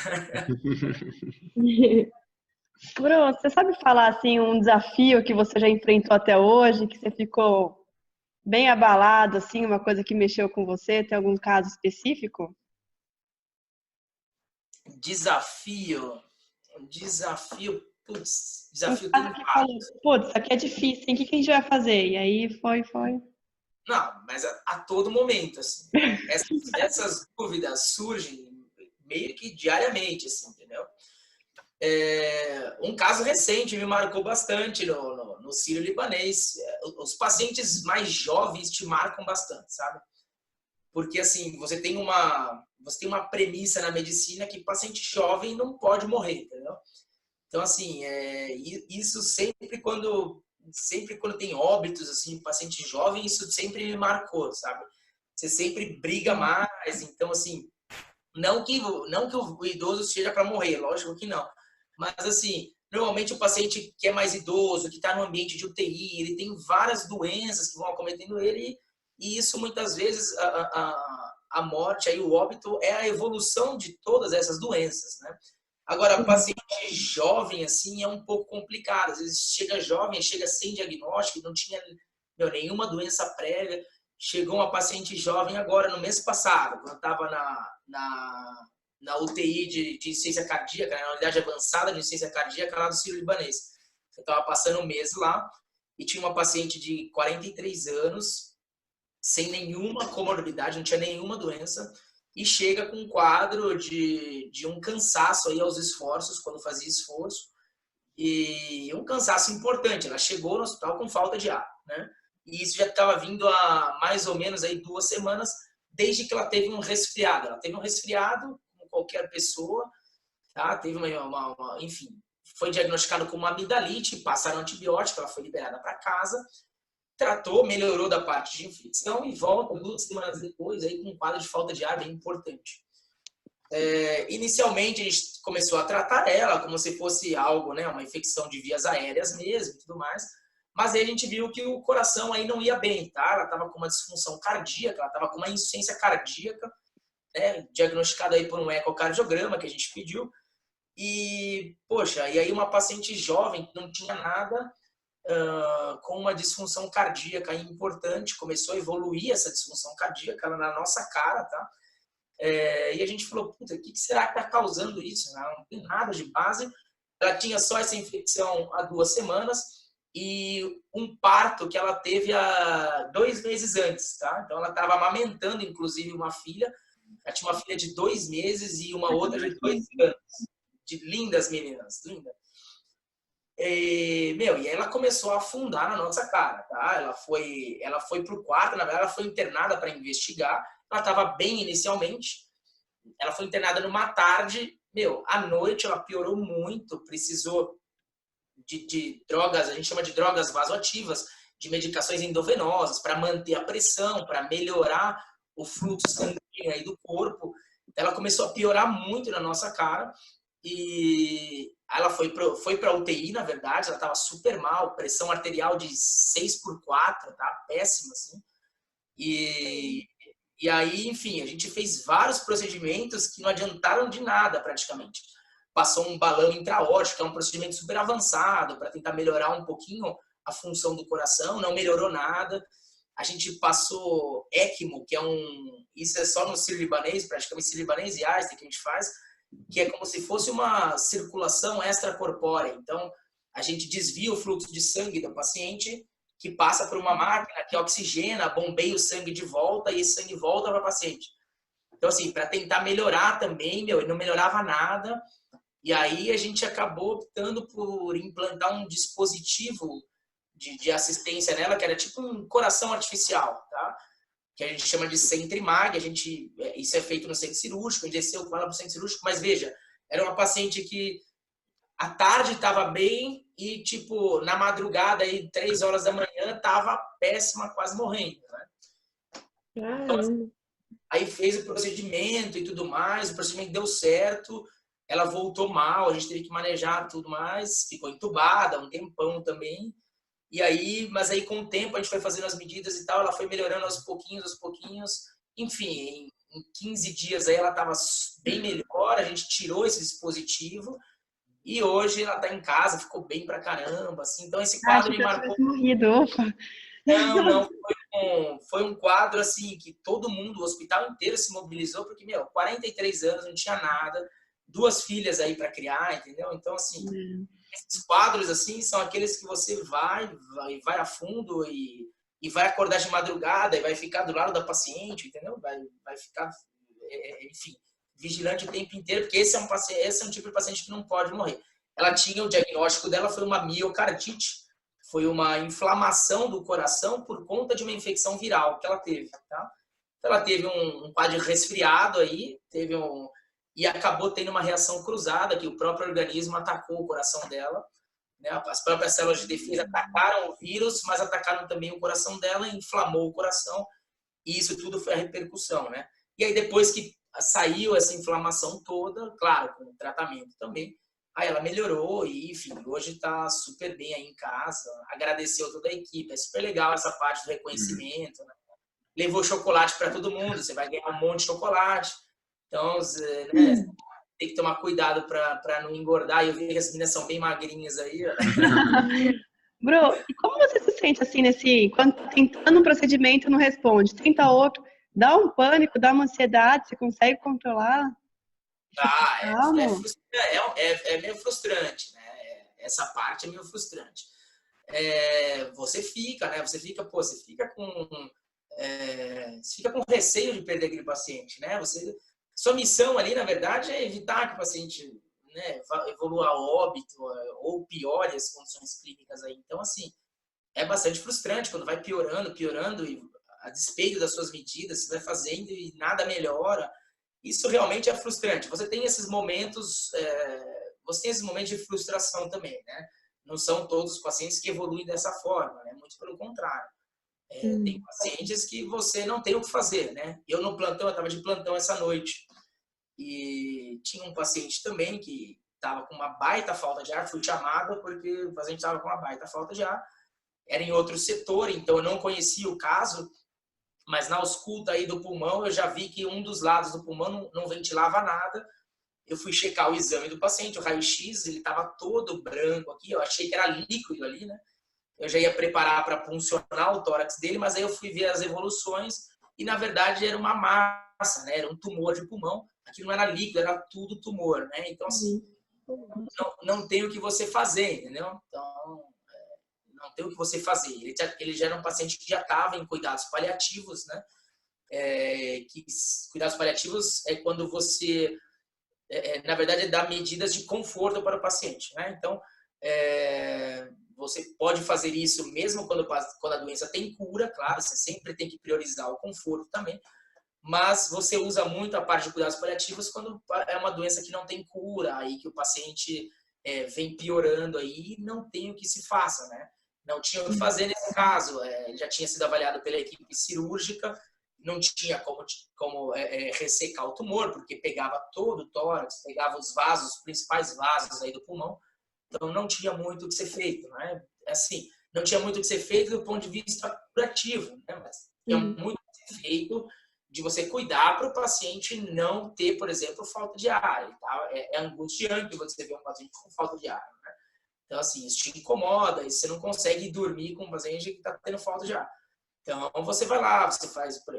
Bruno, você sabe falar assim um desafio que você já enfrentou até hoje, que você ficou bem abalado, assim, uma coisa que mexeu com você? Tem algum caso específico? Desafio, putz, Um desafio tem caso que falou, putz, isso aqui é difícil, hein? O que que a gente vai fazer? E aí foi. Não, mas a todo momento, assim. Essas dúvidas surgem meio que diariamente, assim, entendeu? Um caso recente me marcou bastante no sírio-libanês. Os pacientes mais jovens te marcam bastante, sabe? Porque, assim, você tem uma premissa na medicina que paciente jovem não pode morrer, entendeu? Então, assim, isso sempre quando tem óbitos, assim, paciente jovem, isso sempre me marcou, sabe? Você sempre briga mais, então, assim, não que o idoso seja para morrer, lógico que não. Mas, assim, normalmente o paciente que é mais idoso, que está no ambiente de UTI, ele tem várias doenças que vão acometendo ele, e isso muitas vezes, a morte, aí, o óbito, é a evolução de todas essas doenças, né? Agora, paciente jovem, assim, é um pouco complicado. Às vezes chega jovem, chega sem diagnóstico, não tinha nenhuma doença prévia. Chegou uma paciente jovem agora, no mês passado, quando estava na UTI de insuficiência cardíaca, na unidade avançada de insuficiência cardíaca lá do sírio-libanês. Eu estava passando um mês lá e tinha uma paciente de 43 anos, sem nenhuma comorbidade, não tinha nenhuma doença, e chega com um quadro de um cansaço aí aos esforços, quando fazia esforço, e um cansaço importante. Ela chegou no hospital com falta de ar, né? E isso já estava vindo há mais ou menos aí 2 semanas, desde que ela teve um resfriado. Ela teve um resfriado, como qualquer pessoa, tá? Teve enfim, foi diagnosticado com uma amidalite, passaram antibiótico, ela foi liberada para casa, tratou, melhorou da parte de infecção e volta 2 semanas depois aí com um quadro de falta de ar bem importante. Inicialmente a gente começou a tratar ela como se fosse algo, né, uma infecção de vias aéreas mesmo e tudo mais, mas aí a gente viu que o coração aí não ia bem, tá? Ela estava com uma disfunção cardíaca, ela estava com uma insuficiência cardíaca, né, diagnosticada aí por um ecocardiograma que a gente pediu, e, poxa, e aí uma paciente jovem que não tinha nada, com uma disfunção cardíaca importante, começou a evoluir essa disfunção cardíaca na nossa cara, tá? E a gente falou, puta, o que será que está causando isso? Não tem nada de base. Ela tinha só essa infecção há 2 semanas e um parto que ela teve há 2 meses antes, tá? Então ela estava amamentando, inclusive, uma filha. Ela tinha uma filha de 2 meses e uma outra de 2 anos. De lindas meninas, lindas. E aí ela começou a afundar na nossa cara, tá? Ela foi pro quarto, na verdade ela foi internada para investigar. Ela estava bem inicialmente. Ela foi internada numa tarde. À noite ela piorou muito, precisou de drogas, a gente chama de drogas vasoativas, de medicações endovenosas para manter a pressão, para melhorar o fluxo sanguíneo aí do corpo. Ela começou a piorar muito na nossa cara. E ela foi para UTI, na verdade, ela estava super mal, pressão arterial de 6/4, tá? Péssima, assim. E aí, enfim, a gente fez vários procedimentos que não adiantaram de nada, praticamente. Passou um balão intraórtico, que é um procedimento super avançado, para tentar melhorar um pouquinho a função do coração, não melhorou nada. A gente passou ECMO, que isso é só no sírio-libanês, praticamente sírio-libanês e Einstein que a gente faz, que é como se fosse uma circulação extracorpórea. Então, a gente desvia o fluxo de sangue do paciente, que passa por uma máquina que oxigena, bombeia o sangue de volta e esse sangue volta para o paciente. Então, assim, para tentar melhorar também, ele não melhorava nada. E aí a gente acabou optando por implantar um dispositivo de assistência nela, que era tipo um coração artificial, tá? Que a gente chama de Centrimag. Isso é feito no centro cirúrgico, a gente desceu com ela para o centro cirúrgico, mas veja, era uma paciente que à tarde estava bem e, tipo, na madrugada, aí, 3 horas da manhã, estava péssima, quase morrendo, né? Então, aí fez o procedimento e tudo mais, o procedimento deu certo, ela voltou mal, a gente teve que manejar tudo mais, ficou entubada um tempão também. Mas aí com o tempo a gente foi fazendo as medidas e tal, ela foi melhorando aos pouquinhos. Enfim, em 15 dias aí ela estava bem melhor, a gente tirou esse dispositivo e hoje ela está em casa, ficou bem pra caramba, assim. Então esse quadro Acho me que eu marcou. tivesse morrido, opa. Não, foi um quadro assim que todo mundo, o hospital inteiro se mobilizou, porque, 43 anos, não tinha nada, 2 filhas aí para criar, entendeu? Então, assim, esses quadros assim são aqueles que você vai a fundo e vai acordar de madrugada e vai ficar do lado da paciente, entendeu? Vai ficar, enfim, vigilante o tempo inteiro, porque esse é um tipo de paciente que não pode morrer. Ela tinha, o diagnóstico dela foi uma miocardite, foi uma inflamação do coração por conta de uma infecção viral que ela teve, tá? Então, ela teve um quadro de resfriado aí, e acabou tendo uma reação cruzada, que o próprio organismo atacou o coração dela, né? As próprias células de defesa atacaram o vírus, mas atacaram também o coração dela, inflamou o coração, e isso tudo foi a repercussão, né? E aí, depois que saiu essa inflamação toda, claro, com o tratamento também, aí ela melhorou e, enfim, hoje está super bem aí em casa, agradeceu toda a equipe, é super legal essa parte do reconhecimento, né? Levou chocolate para todo mundo, você vai ganhar um monte de chocolate, então, né, tem que tomar cuidado para não engordar, eu vi que as meninas são bem magrinhas aí, ó. Bru, e como você se sente assim, quando tá tentando um procedimento e não responde, tenta outro, dá um pânico, dá uma ansiedade, você consegue controlar? Calma. É meio frustrante, né? Essa parte é meio frustrante. Você fica, né? Você fica com receio de perder aquele paciente, né? Sua missão ali, na verdade, é evitar que o paciente, né, evolua a óbito ou piore as condições clínicas aí. Então, assim, é bastante frustrante quando vai piorando e a despeito das suas medidas, você vai fazendo e nada melhora. Isso realmente é frustrante. Você tem esses momentos de frustração também, né? Não são todos os pacientes que evoluem dessa forma, né? Muito pelo contrário. Tem pacientes que você não tem o que fazer, né? Eu estava de plantão essa noite e tinha um paciente também que estava com uma baita falta de ar, fui chamada porque o paciente estava com uma baita falta de ar, era em outro setor, então eu não conhecia o caso, mas na ausculta aí do pulmão eu já vi que um dos lados do pulmão não ventilava nada. Eu fui checar o exame do paciente, o raio-x, ele estava todo branco aqui, eu achei que era líquido ali, né? Eu já ia preparar para puncionar o tórax dele, mas aí eu fui ver as evoluções e, na verdade, era uma massa, né? Era um tumor de pulmão. Aquilo não era líquido, era tudo tumor, né? Então, assim, não tem o que você fazer, entendeu? Então, não tem o que você fazer. Ele já era um paciente que já estava em cuidados paliativos, né? Cuidados paliativos é quando você, na verdade, dá medidas de conforto para o paciente, né? Então, você pode fazer isso mesmo quando a doença tem cura, claro, você sempre tem que priorizar o conforto também, mas você usa muito a parte de cuidados paliativos quando é uma doença que não tem cura, aí que o paciente vem piorando aí, não tem o que se faça, né? Não tinha o que fazer nesse caso, ele já tinha sido avaliado pela equipe cirúrgica, não tinha como ressecar o tumor, porque pegava todo o tórax, pegava os principais vasos aí do pulmão, então não tinha muito o que ser feito, né? Assim, não tinha muito o que ser feito do ponto de vista curativo, né? Mas tinha muito o que ser feito de você cuidar para o paciente não ter, por exemplo, falta de ar. É angustiante você ver um paciente com falta de ar, né? Então, assim, isso te incomoda e você não consegue dormir com um paciente que está tendo falta de ar. Então, você vai lá,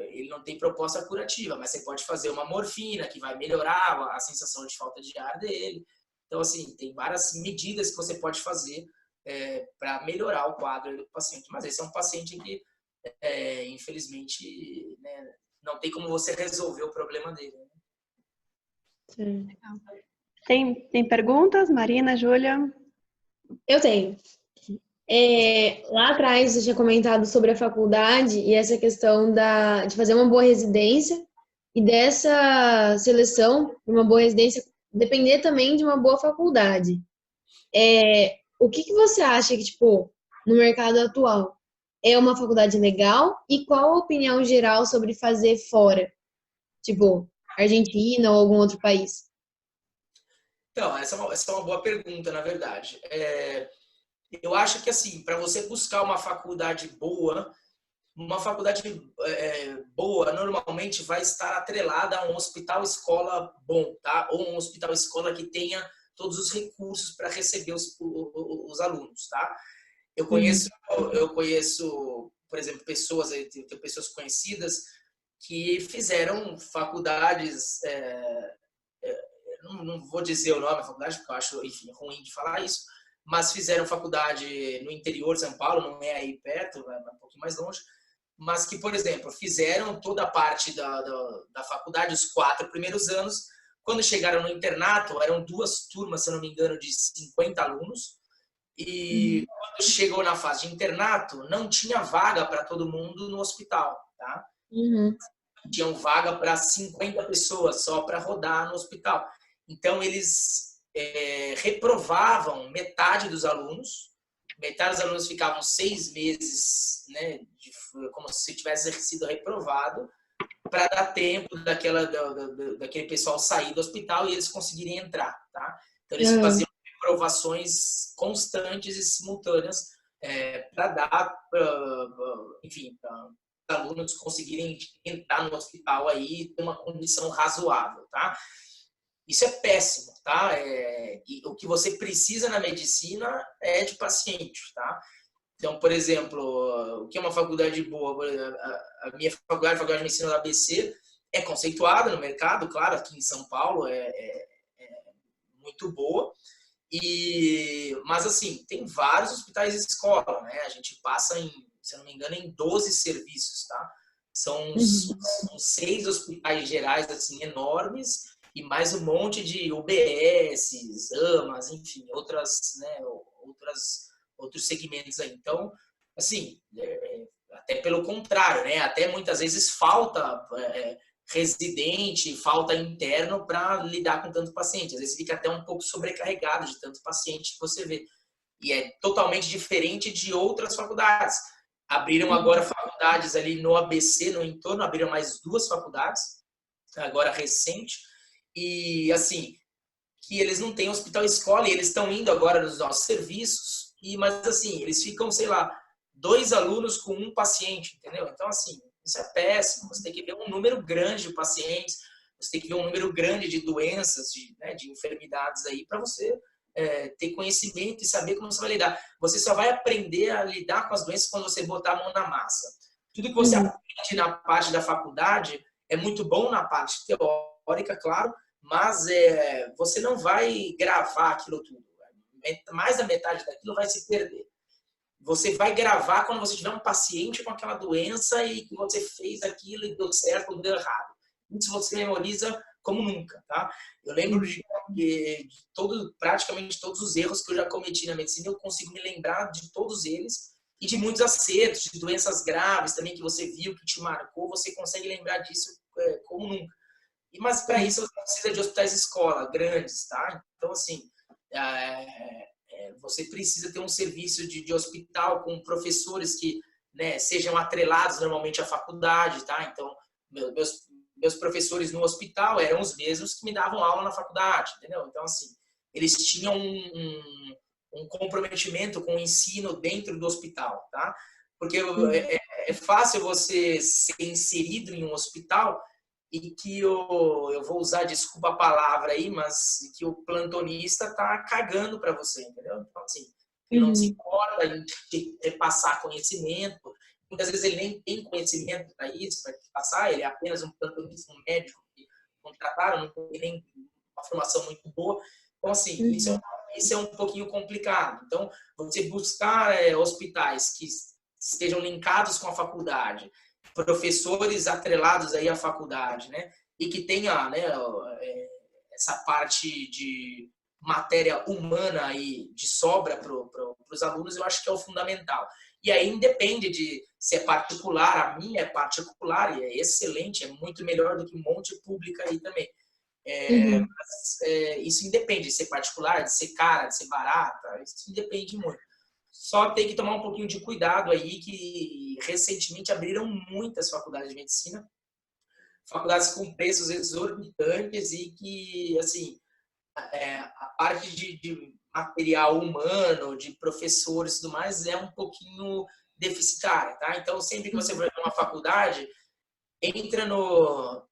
ele não tem proposta curativa, mas você pode fazer uma morfina que vai melhorar a sensação de falta de ar dele. Então, assim, tem várias medidas que você pode fazer para melhorar o quadro do paciente. Mas esse é um paciente que, infelizmente, né, não tem como você resolver o problema dele. Né? Tem perguntas, Marina, Júlia? Eu tenho. Lá atrás, você tinha comentado sobre a faculdade e essa questão de fazer uma boa residência e dessa seleção, uma boa residência, depender também de uma boa faculdade. O que você acha que, tipo, no mercado atual, é uma faculdade legal e qual a opinião geral sobre fazer fora? Tipo, Argentina ou algum outro país? Então, essa é uma boa pergunta, na verdade. Eu acho que, assim, para você buscar uma faculdade boa, uma faculdade boa normalmente vai estar atrelada a um hospital-escola bom, tá? Ou um hospital-escola que tenha todos os recursos para receber os alunos, tá? Eu conheço, por exemplo, tenho pessoas conhecidas que fizeram faculdades, não vou dizer o nome da faculdade, porque eu acho, enfim, ruim de falar isso, mas fizeram faculdade no interior de São Paulo, não é aí perto, é um pouquinho mais longe, mas que, por exemplo, fizeram toda a parte da faculdade, os 4 primeiros anos. Quando chegaram no internato, eram 2 turmas, se eu não me engano, de 50 alunos, e quando chegou na fase de internato, não tinha vaga para todo mundo no hospital, tá? Tinham vaga para 50 pessoas só para rodar no hospital. Então, eles reprovavam metade dos alunos ficavam 6 meses, né, como se tivesse sido reprovado, para dar tempo daquele pessoal sair do hospital e eles conseguirem entrar, tá? Então, eles faziam reprovações constantes e simultâneas para dar, enfim, para alunos conseguirem entrar no hospital aí e ter uma condição razoável, tá? Isso é péssimo, tá? E o que você precisa na medicina é de paciente, tá? Então, por exemplo, o que é uma faculdade boa? A minha faculdade, a Faculdade de Medicina da ABC, é conceituada no mercado, claro, aqui em São Paulo é muito boa. Mas, assim, tem vários hospitais de escola, né? A gente passa, se eu não me engano, em 12 serviços, tá? São 6 hospitais gerais, assim, enormes, e mais um monte de UBS, AMAs, enfim, outros segmentos aí. Então, assim, até pelo contrário, né? Até muitas vezes falta residente, falta interno para lidar com tanto paciente. Às vezes fica até um pouco sobrecarregado de tanto paciente que você vê. E é totalmente diferente de outras faculdades. Abriram agora faculdades ali no ABC, no entorno, abriram mais 2 faculdades, agora recente, e assim, que eles não têm hospital-escola, e eles estão indo agora nos nossos serviços, mas assim, eles ficam, sei lá, 2 alunos com 1 paciente, entendeu? Então, assim, isso é péssimo. Você tem que ver um número grande de pacientes, você tem que ver um número grande de doenças, de enfermidades aí, para você ter conhecimento e saber como você vai lidar. Você só vai aprender a lidar com as doenças quando você botar a mão na massa. Tudo que você aprende na parte da faculdade é muito bom na parte teórica, claro, mas você não vai gravar aquilo tudo. Mais da metade daquilo vai se perder. Você vai gravar quando você tiver um paciente com aquela doença e que você fez aquilo e deu certo ou deu errado. Isso você memoriza como nunca, tá? Eu lembro de praticamente todos os erros que eu já cometi na medicina, eu consigo me lembrar de todos eles e de muitos acertos, de doenças graves também que você viu, que te marcou, você consegue lembrar disso como nunca. Mas para isso você precisa de hospitais-escola grandes, tá? Então, assim, você precisa ter um serviço de hospital com professores que, né, sejam atrelados normalmente à faculdade, tá? Então, meus professores no hospital eram os mesmos que me davam aula na faculdade, entendeu? Então, assim, eles tinham um comprometimento com o ensino dentro do hospital, tá? Porque é fácil você ser inserido em um hospital e que eu vou usar, desculpa a palavra aí, mas que o plantonista tá cagando para você, entendeu? Então, assim, ele não se importa em te passar conhecimento, muitas vezes ele nem tem conhecimento para isso, para te passar, ele é apenas um plantonista, um médico que contrataram, não tem nem uma formação muito boa. Então, assim, isso é um pouquinho complicado. Então, você buscar hospitais que estejam linkados com a faculdade, professores atrelados aí à faculdade, né? E que tenha, né, essa parte de matéria humana aí de sobra para os alunos, eu acho que é o fundamental. E aí independe de se é particular, a minha é particular e é excelente, é muito melhor do que um monte pública aí também. Mas, isso independe de ser particular, de ser cara, de ser barata, isso independe muito. Só tem que tomar um pouquinho de cuidado aí, que recentemente abriram muitas faculdades de medicina, faculdades com preços exorbitantes e que, assim, a parte de material humano, de professores e tudo mais, é um pouquinho deficitária, tá? Então, sempre que você vai para uma faculdade,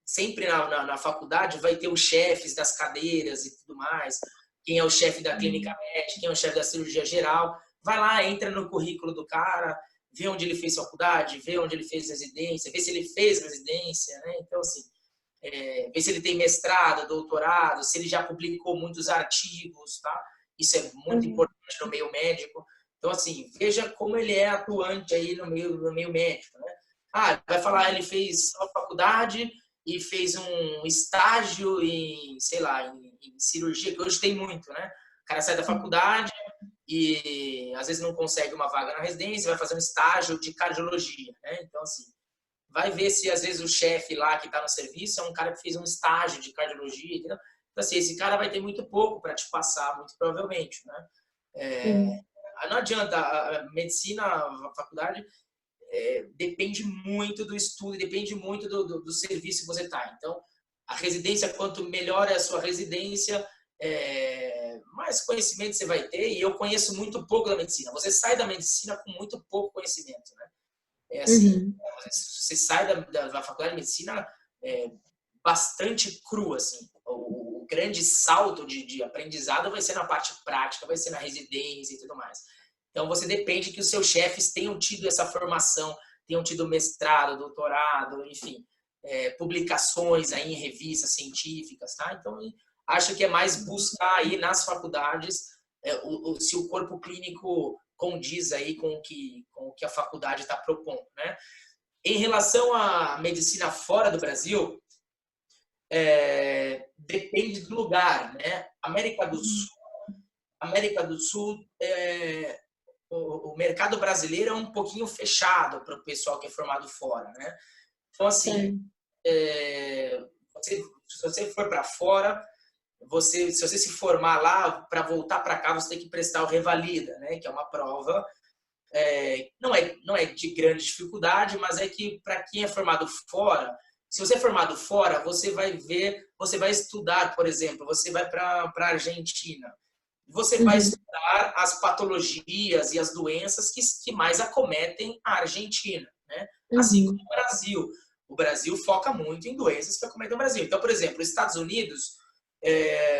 sempre na faculdade vai ter os chefes das cadeiras e tudo mais, quem é o chefe da clínica médica, quem é o chefe da cirurgia geral, vai lá, entra no currículo do cara, vê onde ele fez faculdade, vê onde ele fez residência, vê se ele fez residência, né? Então, assim, vê se ele tem mestrado, doutorado, se ele já publicou muitos artigos, tá? Isso é muito importante no meio médico. Então, assim, veja como ele é atuante aí no meio médico, né? Vai falar, ele fez uma faculdade e fez um estágio em, sei lá, em cirurgia, que hoje tem muito, né? O cara sai da faculdade e às vezes não consegue uma vaga na residência, vai fazer um estágio de cardiologia, né? Então, assim, vai ver se às vezes o chefe lá que está no serviço é um cara que fez um estágio de cardiologia, entendeu? Então, assim, esse cara vai ter muito pouco para te passar, muito provavelmente, né? Não adianta, a medicina, a faculdade, depende muito do estudo, depende muito do serviço que você está. Então, a residência, quanto melhor é a sua residência, mais conhecimento você vai ter. E eu conheço muito pouco da medicina. Você sai da medicina com muito pouco conhecimento, né? É assim, você sai da faculdade de medicina bastante cru, assim. O grande salto de aprendizado vai ser na parte prática, vai ser na residência e tudo mais. Então, você depende que os seus chefes tenham tido essa formação, tenham tido mestrado, doutorado, enfim, publicações aí em revistas científicas, tá? Então, acho que é mais buscar aí nas faculdades se o corpo clínico condiz aí com o que a faculdade está propondo, né? Em relação à medicina fora do Brasil, depende do lugar, né? América do Sul, o mercado brasileiro é um pouquinho fechado para o pessoal que é formado fora, né? Então, assim, se você for para fora, se você se formar lá, para voltar para cá, você tem que prestar o Revalida, né? Que é uma prova, não é de grande dificuldade, mas é que para quem é formado fora, se você é formado fora, você vai estudar, por exemplo, você vai para a Argentina, você vai estudar as patologias e as doenças que mais acometem a Argentina, né? Assim como o Brasil. O Brasil foca muito em doenças que acometem o Brasil. Então, por exemplo, os Estados Unidos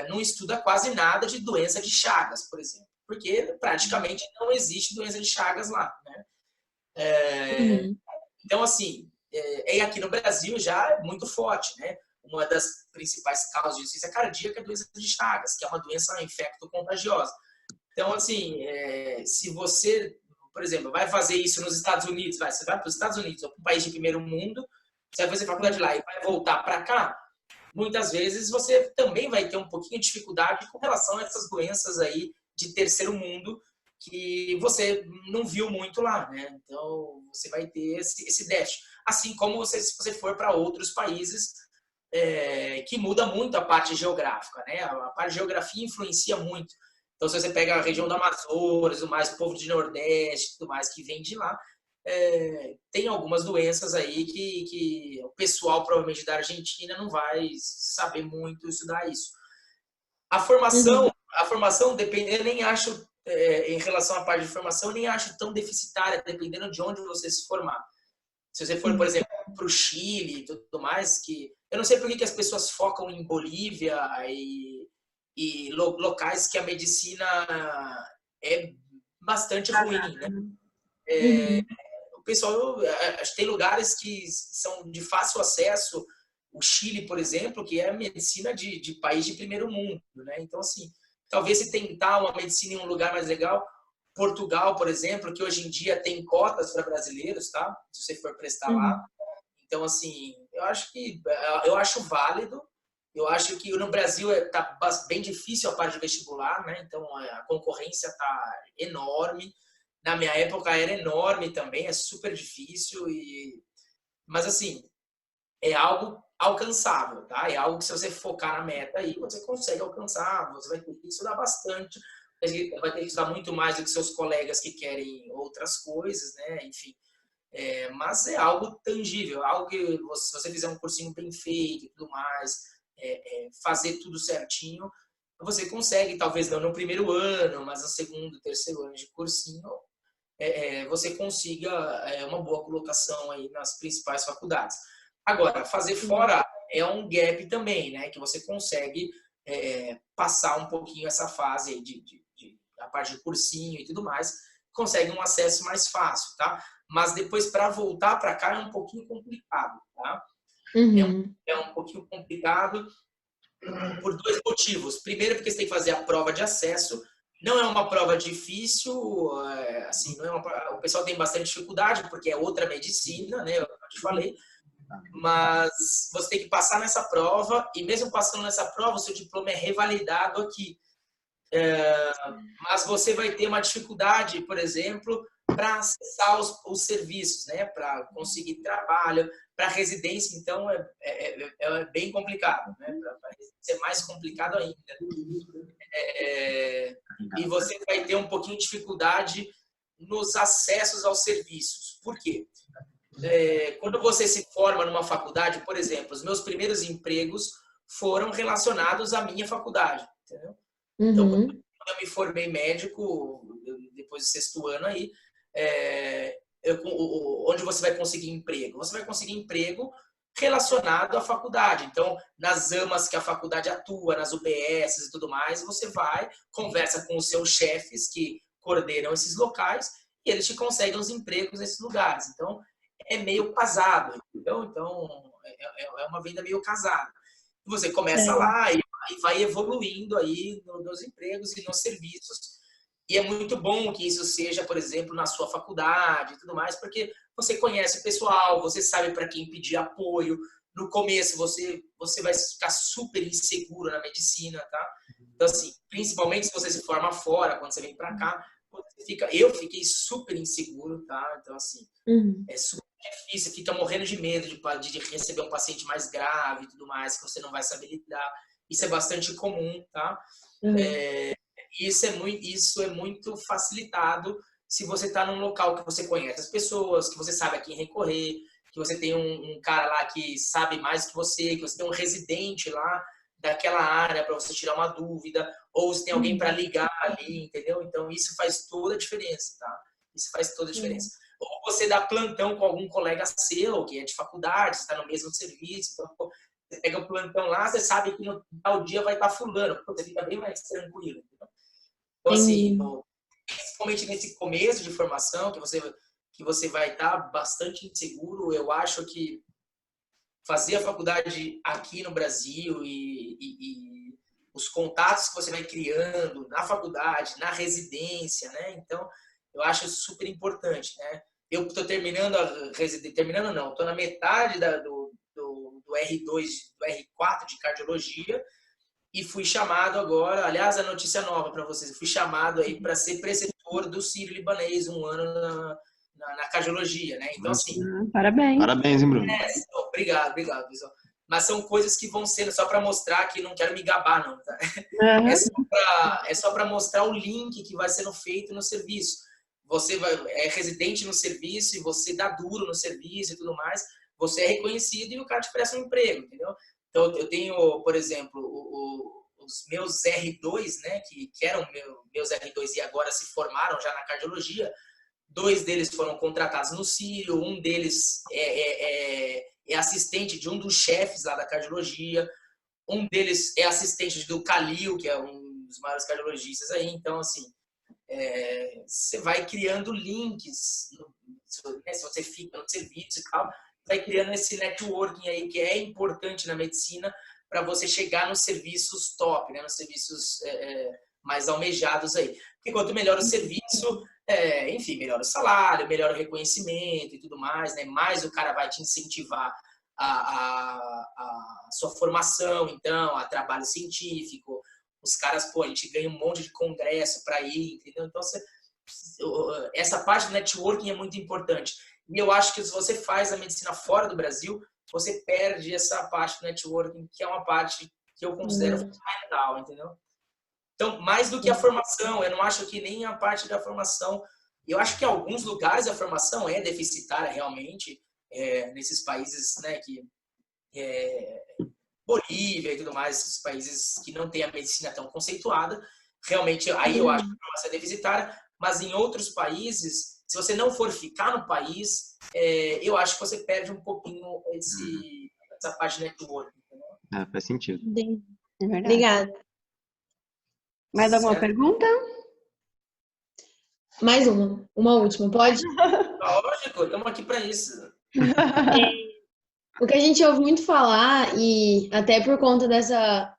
não estuda quase nada de doença de Chagas, por exemplo, porque praticamente não existe doença de Chagas lá, né? Então, assim, aqui no Brasil já é muito forte, né? Uma das principais causas de insuficiência cardíaca é a doença de Chagas, que é uma doença infecto-contagiosa. Então, assim, se você, por exemplo, vai fazer isso nos Estados Unidos, você vai para os Estados Unidos, ou para um país de primeiro mundo, você vai fazer faculdade lá e vai voltar para cá, muitas vezes você também vai ter um pouquinho de dificuldade com relação a essas doenças aí de terceiro mundo que você não viu muito lá, né? Então, você vai ter esse déficit. Assim como se você for para outros países, que muda muito a parte geográfica, né? A parte de geografia influencia muito. Então, se você pega a região do Amazonas, o povo de Nordeste, tudo mais que vem de lá, tem algumas doenças aí que o pessoal, provavelmente, da Argentina não vai saber muito estudar isso. A formação depende, eu nem acho, em relação à parte de formação, eu nem acho tão deficitária, dependendo de onde você se formar. Se você for, por exemplo, para o Chile e tudo mais, que eu não sei por que as pessoas focam em Bolívia e locais que a medicina é bastante ruim, né? O pessoal, acho que tem lugares que são de fácil acesso, o Chile, por exemplo, que é medicina de país de primeiro mundo, né? Então, assim, talvez se tentar uma medicina em um lugar mais legal, Portugal, por exemplo, que hoje em dia tem cotas para brasileiros, tá? Se você for prestar lá. Então, assim, eu acho válido. Eu acho que no Brasil está bem difícil a parte de vestibular, né? Então, a concorrência está enorme. Na minha época era enorme também, é super difícil. Mas, assim, é algo alcançável, tá? É algo que, se você focar na meta aí, você consegue alcançar. Você vai ter que estudar bastante. Vai ter que estudar muito mais do que seus colegas que querem outras coisas, né? Enfim. Mas é algo tangível, algo que, se você fizer um cursinho bem feito e tudo mais, fazer tudo certinho, você consegue, talvez não no primeiro ano, mas no segundo, terceiro ano de cursinho, você consiga uma boa colocação aí nas principais faculdades. Agora, fazer fora é um gap também, né? Que você consegue passar um pouquinho essa fase aí a parte de cursinho e tudo mais, consegue um acesso mais fácil, tá? Mas depois, para voltar para cá, é um pouquinho complicado, tá? Uhum. É um pouquinho complicado por dois motivos. Primeiro, porque você tem que fazer a prova de acesso. Não é uma prova difícil, assim, não é o pessoal tem bastante dificuldade, porque é outra medicina, né? Eu te falei. Mas você tem que passar nessa prova, e mesmo passando nessa prova, o seu diploma é revalidado aqui. Mas você vai ter uma dificuldade, por exemplo, para acessar os serviços, né? Para conseguir trabalho, para residência, então é bem complicado, né? Para residência é mais complicado ainda. E você vai ter um pouquinho de dificuldade nos acessos aos serviços. Por quê? Quando você se forma numa faculdade, por exemplo, os meus primeiros empregos foram relacionados à minha faculdade, entendeu? Então, quando eu me formei médico, depois do 6º ano aí, onde você vai conseguir emprego? Você vai conseguir emprego relacionado à faculdade. Então, nas AMAs que a faculdade atua, nas UBS e tudo mais, você vai, conversa com os seus chefes que coordenam esses locais e eles te conseguem os empregos nesses lugares. Então, é meio casado, entendeu? Então, é uma venda meio casada. Você começa lá e vai evoluindo aí nos empregos e nos serviços. E é muito bom que isso seja, por exemplo, na sua faculdade e tudo mais, porque você conhece o pessoal, você sabe para quem pedir apoio. No começo, você vai ficar super inseguro na medicina, tá? Então, assim, principalmente se você se forma fora, quando você vem para cá, eu fiquei super inseguro, tá? Então, assim, é super difícil, você fica morrendo de medo de receber um paciente mais grave e tudo mais, que você não vai saber lidar. Isso é bastante comum, tá? Isso é muito facilitado se você está num local que você conhece as pessoas, que você sabe a quem recorrer, que você tem um cara lá que sabe mais que você tem um residente lá daquela área para você tirar uma dúvida, ou se tem alguém para ligar ali, entendeu? Então, isso faz toda a diferença, tá? Isso faz toda a diferença. Ou você dá plantão com algum colega seu, que é de faculdade, está no mesmo serviço, então, pô, você pega o plantão lá, você sabe que no tal dia vai estar fulano, você fica bem mais tranquilo, entendeu? Então, assim, principalmente nesse começo de formação, que você vai estar bastante inseguro, eu acho que fazer a faculdade aqui no Brasil e os contatos que você vai criando na faculdade, na residência, né? Então, eu acho super importante, né? Eu estou terminando estou na metade do R2, do R4 de cardiologia e fui chamado agora, aliás, a notícia nova para vocês, eu fui chamado aí para ser preceptor do Sírio-Libanês 1 ano na cardiologia, né? Então, assim... Parabéns. Parabéns, hein, Bruno? Obrigado, pessoal. Mas são coisas que vão sendo só para mostrar que não quero me gabar, não, tá? É só para mostrar o link que vai sendo feito no serviço. Você é residente no serviço e você dá duro no serviço e tudo mais, você é reconhecido e o cara te presta um emprego, entendeu? Então, eu tenho, por exemplo, os meus R2, né, que eram meus R2 e agora se formaram já na cardiologia. 2 deles foram contratados no Sírio, um deles é assistente de um dos chefes lá da cardiologia, um deles é assistente do Calil, que é um dos maiores cardiologistas aí. Então, assim, você vai criando links, né, se você fica no serviço e tal, vai criando esse networking aí que é importante na medicina para você chegar nos serviços top, né, nos serviços mais almejados aí. Porque quanto melhor o serviço, enfim, melhor o salário, melhor o reconhecimento e tudo mais, né? Mais o cara vai te incentivar a sua formação, então, a trabalho científico. Os caras, pô, a gente ganha um monte de congresso para ir, entendeu? Então, essa parte do networking é muito importante. E eu acho que se você faz a medicina fora do Brasil, você perde essa parte do networking, que é uma parte que eu considero fundamental, entendeu? Então, mais do que a formação, eu não acho que nem a parte da formação. Eu acho que em alguns lugares a formação é deficitária realmente, nesses países, né, que Bolívia e tudo mais, esses países que não têm a medicina tão conceituada, realmente aí eu acho que a formação é deficitária, mas em outros países se você não for ficar no país, eu acho que você perde um pouquinho essa parte de network. Faz sentido. Entendi. É verdade. Obrigada. Mais alguma Certo? pergunta? Mais uma última, pode? Lógico, estamos aqui para isso. O que a gente ouve muito falar, e até por conta dessa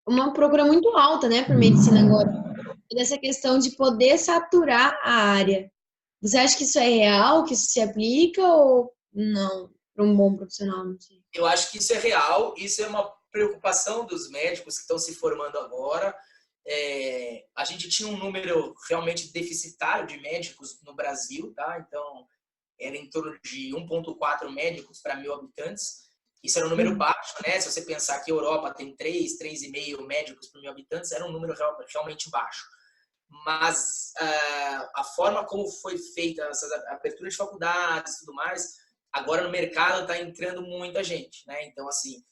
uma procura muito alta, né, por medicina agora, dessa questão de poder saturar a área. Você acha que isso é real, que isso se aplica ou não? Para um bom profissional, não sei. Eu acho que isso é real, isso é uma preocupação dos médicos que estão se formando agora. A gente tinha um número realmente deficitário de médicos no Brasil, tá? Então, era em torno de 1,4 médicos para 1.000 habitantes. Isso era um número baixo, né? Se você pensar que a Europa tem 3,5 médicos por 1.000 habitantes, era um número realmente baixo. Mas a forma como foi feita essa abertura de faculdades e tudo mais, agora no mercado está entrando muita gente, né? Então, assim,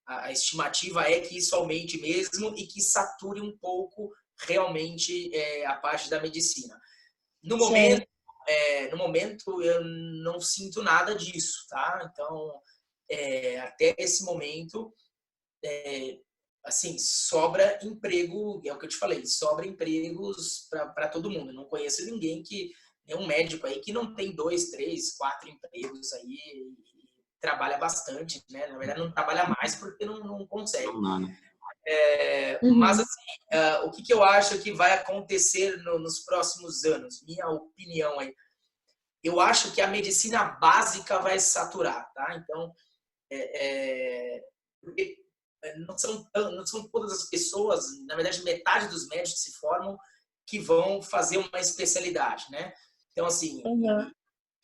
a estimativa é que isso aumente mesmo e que sature um pouco realmente a parte da medicina. No momento, eu não sinto nada disso, tá? Então, até esse momento, assim, sobra emprego, é o que eu te falei, sobra empregos para todo mundo. Eu não conheço nenhum médico aí que não tem 2, 3, 4 empregos aí e trabalha bastante, né? Na verdade, não trabalha mais porque não consegue. Mas, assim, o que eu acho que vai acontecer nos próximos anos? Minha opinião aí. Eu acho que a medicina básica vai saturar, tá? Então, não são todas as pessoas, na verdade, metade dos médicos se formam que vão fazer uma especialidade, né? Então, assim,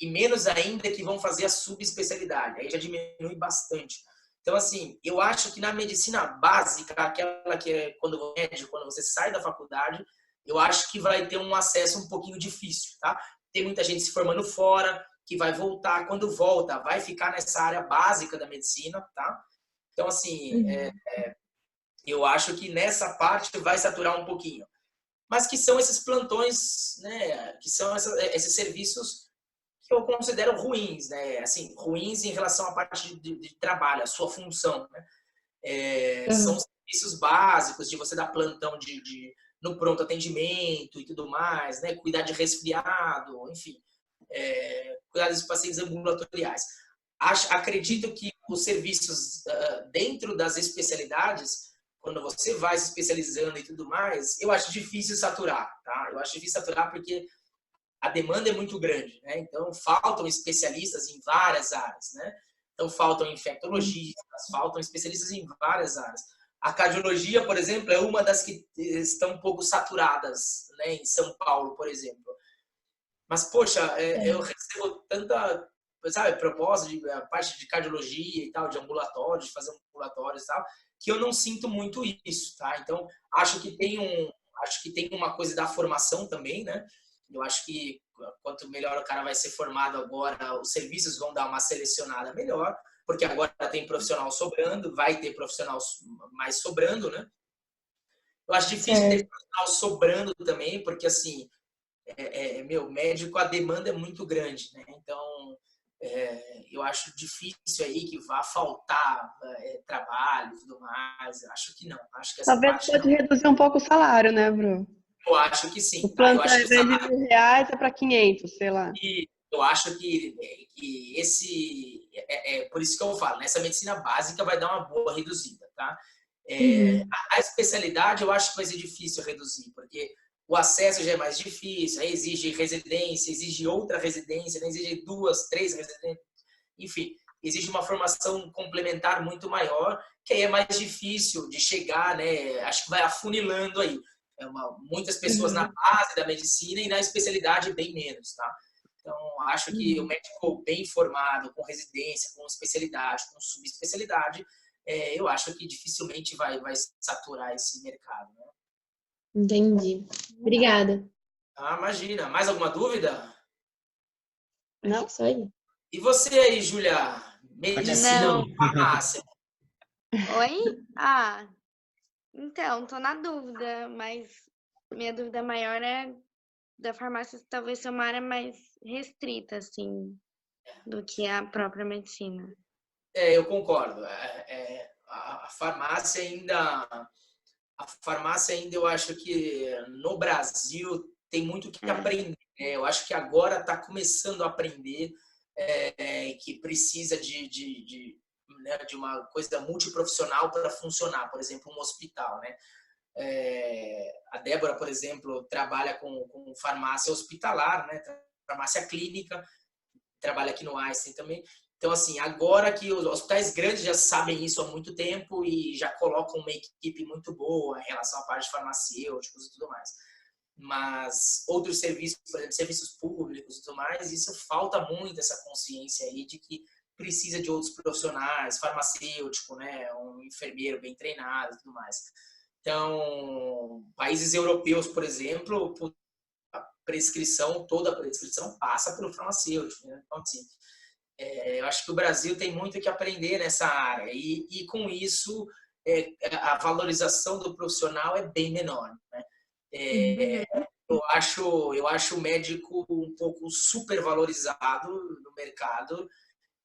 e menos ainda que vão fazer a subespecialidade, aí já diminui bastante. Então, assim, eu acho que na medicina básica, aquela que é quando você sai da faculdade, eu acho que vai ter um acesso um pouquinho difícil, tá? Tem muita gente se formando fora, que vai voltar, quando volta, vai ficar nessa área básica da medicina, tá? Então, assim, eu acho que nessa parte vai saturar um pouquinho. Mas que são esses plantões, né? Que são esses serviços que eu considero ruins, né? Assim, ruins em relação à parte de trabalho, a sua função, né? São serviços básicos de você dar plantão no pronto atendimento e tudo mais, né? Cuidar de resfriado, enfim, cuidar dos pacientes ambulatoriais. Acredito que os serviços dentro das especialidades, quando você vai se especializando e tudo mais, eu acho difícil saturar, tá? Eu acho difícil saturar porque a demanda é muito grande, né? Então, faltam especialistas em várias áreas, né? Então, faltam infectologistas, faltam especialistas em várias áreas. A cardiologia, por exemplo, é uma das que estão um pouco saturadas, né? Em São Paulo, por exemplo. Mas, poxa, eu recebo tanta, sabe, proposta de a parte de cardiologia e tal, de ambulatório, de fazer ambulatórios e tal, que eu não sinto muito isso, tá? Então, acho que tem uma coisa da formação também, né? Eu acho que quanto melhor o cara vai ser formado agora, os serviços vão dar uma selecionada melhor, porque agora tem profissional sobrando, vai ter profissional mais sobrando, né? Eu acho difícil ter profissional sobrando também, porque, assim, médico, a demanda é muito grande, né? Então, eu acho difícil aí que vá faltar trabalho e tudo mais. Eu acho que não. Acho que essa Talvez parte pode não. reduzir um pouco o salário, né, Bruno? Eu acho que sim, O tá? Eu plantão, acho ao que o invés de salário R$ 1.000, é para 500, sei lá. eu acho que esse por isso que eu falo, nessa medicina básica vai dar uma boa reduzida, tá? A especialidade eu acho que vai ser difícil reduzir, porque o acesso já é mais difícil, aí exige residência, exige outra residência, né? Exige 2, 3 residências, enfim, exige uma formação complementar muito maior, que aí é mais difícil de chegar, né? Acho que vai afunilando aí. Muitas pessoas na base da medicina e na especialidade bem menos, tá? Então, acho que o médico bem formado, com residência, com especialidade, com subespecialidade, eu acho que dificilmente vai saturar esse mercado, né? Entendi. Obrigada. Ah, imagina. Mais alguma dúvida? Não, só aí. E você aí, Júlia? Medicina Não. ou farmácia? Oi? Então, tô na dúvida, mas minha dúvida maior é da farmácia talvez ser uma área mais restrita, assim, do que a própria medicina. Eu concordo. A farmácia ainda eu acho que no Brasil tem muito que aprender, né? Eu acho que agora está começando a aprender que precisa né, de uma coisa multiprofissional para funcionar, por exemplo, um hospital, né? A Débora, por exemplo, trabalha com farmácia hospitalar, né? Farmácia clínica, trabalha aqui no Einstein também. Então, assim, agora que os hospitais grandes já sabem isso há muito tempo e já colocam uma equipe muito boa em relação à parte de farmacêuticos e tudo mais. Mas outros serviços, por exemplo, serviços públicos e tudo mais, isso falta muito, essa consciência aí de que precisa de outros profissionais, farmacêutico, né, um enfermeiro bem treinado e tudo mais. Então, países europeus, por exemplo, toda a prescrição passa pelo farmacêutico, né? Então, assim, eu acho que o Brasil tem muito que aprender nessa área e com isso a valorização do profissional é bem menor, né? Eu acho o médico um pouco supervalorizado no mercado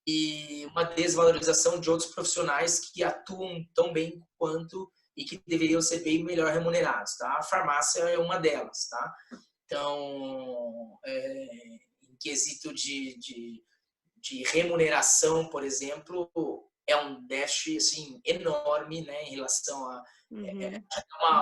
e uma desvalorização de outros profissionais que atuam tão bem quanto e que deveriam ser bem melhor remunerados, tá? A farmácia é uma delas, tá? Então, em quesito de remuneração, por exemplo, é um déficit assim, enorme, né, em relação a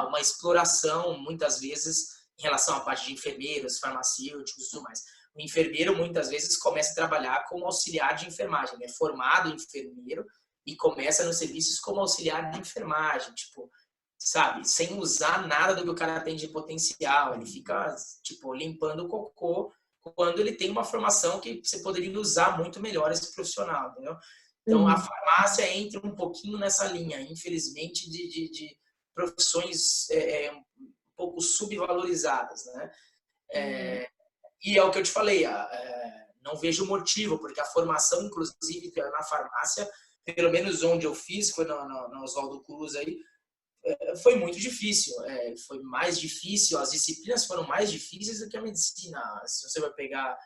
uma exploração, muitas vezes, em relação à parte de enfermeiros, farmacêuticos e tudo mais. O enfermeiro, muitas vezes, começa a trabalhar como auxiliar de enfermagem, é formado enfermeiro e começa nos serviços como auxiliar de enfermagem, tipo, sabe, sem usar nada do que o cara tem de potencial, ele fica, tipo, limpando o cocô, quando ele tem uma formação que você poderia usar muito melhor esse profissional, entendeu? Então, a farmácia entra um pouquinho nessa linha, infelizmente, de profissões um pouco subvalorizadas, né? E é o que eu te falei, não vejo motivo, porque a formação, inclusive, na farmácia, pelo menos onde eu fiz, foi no Oswaldo Cruz aí, foi muito difícil, foi mais difícil, as disciplinas foram mais difíceis do que a medicina. Se você vai pegar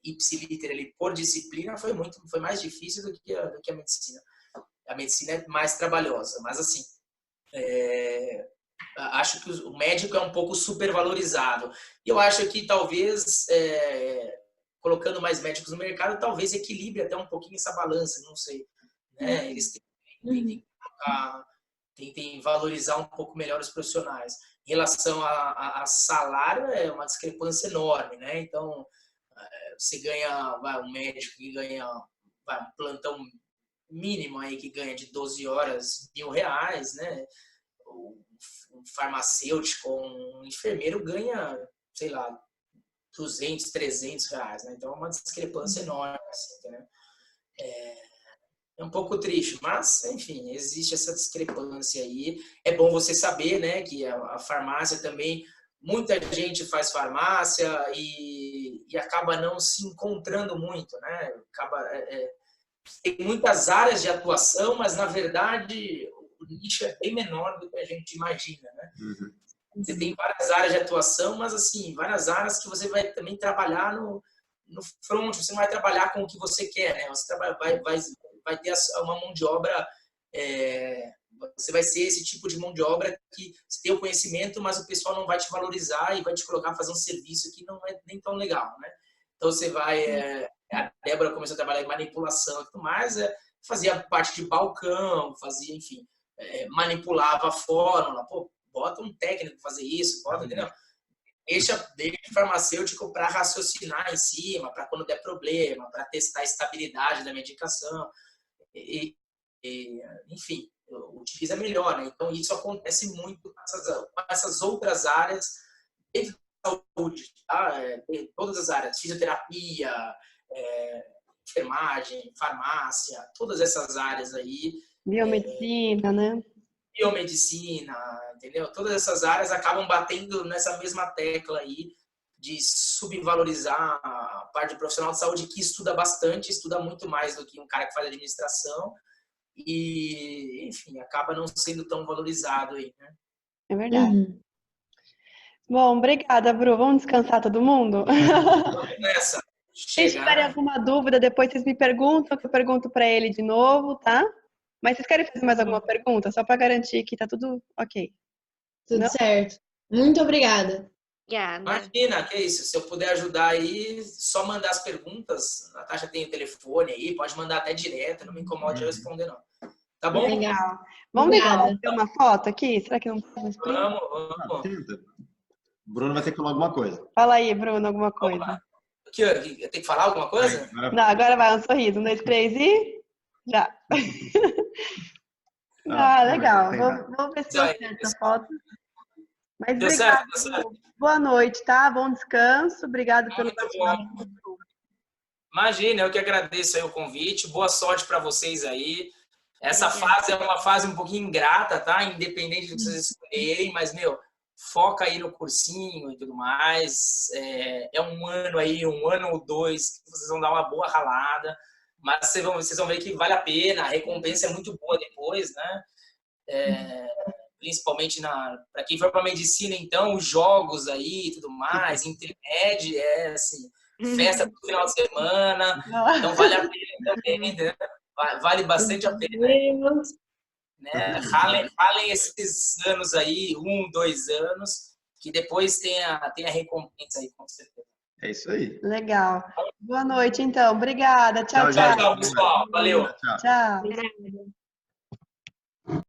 ipsiliter ali por disciplina, foi mais difícil do que a medicina. A medicina é mais trabalhosa, mas assim, acho que o médico é um pouco supervalorizado. E eu acho que talvez, colocando mais médicos no mercado, talvez equilibre até um pouquinho essa balança, não sei. Né? Eles tentem valorizar um pouco melhor os profissionais. Em relação a salário, é uma discrepância enorme, né? Então, você ganha, um médico que ganha um plantão mínimo aí que ganha de 12 horas R$ 1.000, né? Um farmacêutico, um enfermeiro ganha, sei lá, 200, R$ 300, né? Então, é uma discrepância enorme, assim, entendeu? É um pouco triste, mas, enfim, existe essa discrepância aí. É bom você saber, né, que a farmácia também, muita gente faz farmácia e acaba não se encontrando muito, né? Tem muitas áreas de atuação, mas, na verdade, o nicho é bem menor do que a gente imagina, né? Você tem várias áreas de atuação, mas, assim, várias áreas que você vai também trabalhar no front, você não vai trabalhar com o que você quer, né? Você vai ter uma mão de obra, você vai ser esse tipo de mão de obra que você tem o conhecimento, mas o pessoal não vai te valorizar e vai te colocar a fazer um serviço que não é nem tão legal, né? Então você vai, a Débora começou a trabalhar em manipulação e tudo mais, fazia parte de balcão, fazia, enfim, manipulava a fórmula, pô, bota um técnico para fazer isso, bota, entendeu? Deixa o farmacêutico para raciocinar em cima, para quando der problema, para testar a estabilidade da medicação. Enfim, utiliza melhor, né? Então, isso acontece muito com essas outras áreas dentro da saúde, tá? Todas as áreas, fisioterapia, enfermagem, farmácia, todas essas áreas aí. Biomedicina, né? Biomedicina, entendeu? Todas essas áreas acabam batendo nessa mesma tecla aí de subvalorizar a parte do profissional de saúde que estuda bastante, estuda muito mais do que um cara que faz administração e, enfim, acaba não sendo tão valorizado aí, né? É verdade. Bom, obrigada, Bru. Vamos descansar todo mundo? Vamos nessa. Se vocês tiverem alguma dúvida, depois vocês me perguntam, que eu pergunto para ele de novo, tá? Mas vocês querem fazer mais alguma pergunta? Só para garantir que tá tudo ok. Tudo Não? certo. Muito obrigada. Obrigada. Imagina, que isso. Se eu puder ajudar aí, só mandar as perguntas. A Natasha tem o telefone aí, pode mandar até direto, não me incomode eu responder, não. Tá bom? Legal. Vamos Obrigada. tentar ter uma foto aqui? Será que não pode? Vamos. Tenta. O Bruno vai ter que falar alguma coisa. Fala aí, Bruno, alguma Vamos coisa. lá. Aqui, ó, tem que falar alguma coisa? Não, agora vai um sorriso. 1, 2, 3 e... Já. Legal. Vamos ver se deu certo essa foto. Mas Deu obrigado. certo, deu certo. Boa noite, tá? Bom descanso. Obrigado pelo Muito bom. Imagina, eu que agradeço aí o convite. Boa sorte para vocês aí. Essa fase é uma fase um pouquinho ingrata, tá? Independente do que vocês escolherem, mas, meu, foca aí no cursinho e tudo mais. É um ano aí, 1 ano ou 2, que vocês vão dar uma boa ralada, mas vocês vão ver que vale a pena, a recompensa é muito boa depois, né? Principalmente para quem for para medicina, então, os jogos aí e tudo mais, intermédio, assim, festa no final de semana, então vale a pena também, né? Vale bastante a pena, né? Ralem esses anos aí, 1, 2 anos, que depois tem a recompensa aí, com certeza. É isso aí. Legal. Boa noite, então. Obrigada. Tchau, Tchau, tchau. gente. Tchau, pessoal. Valeu. Tchau. Tchau.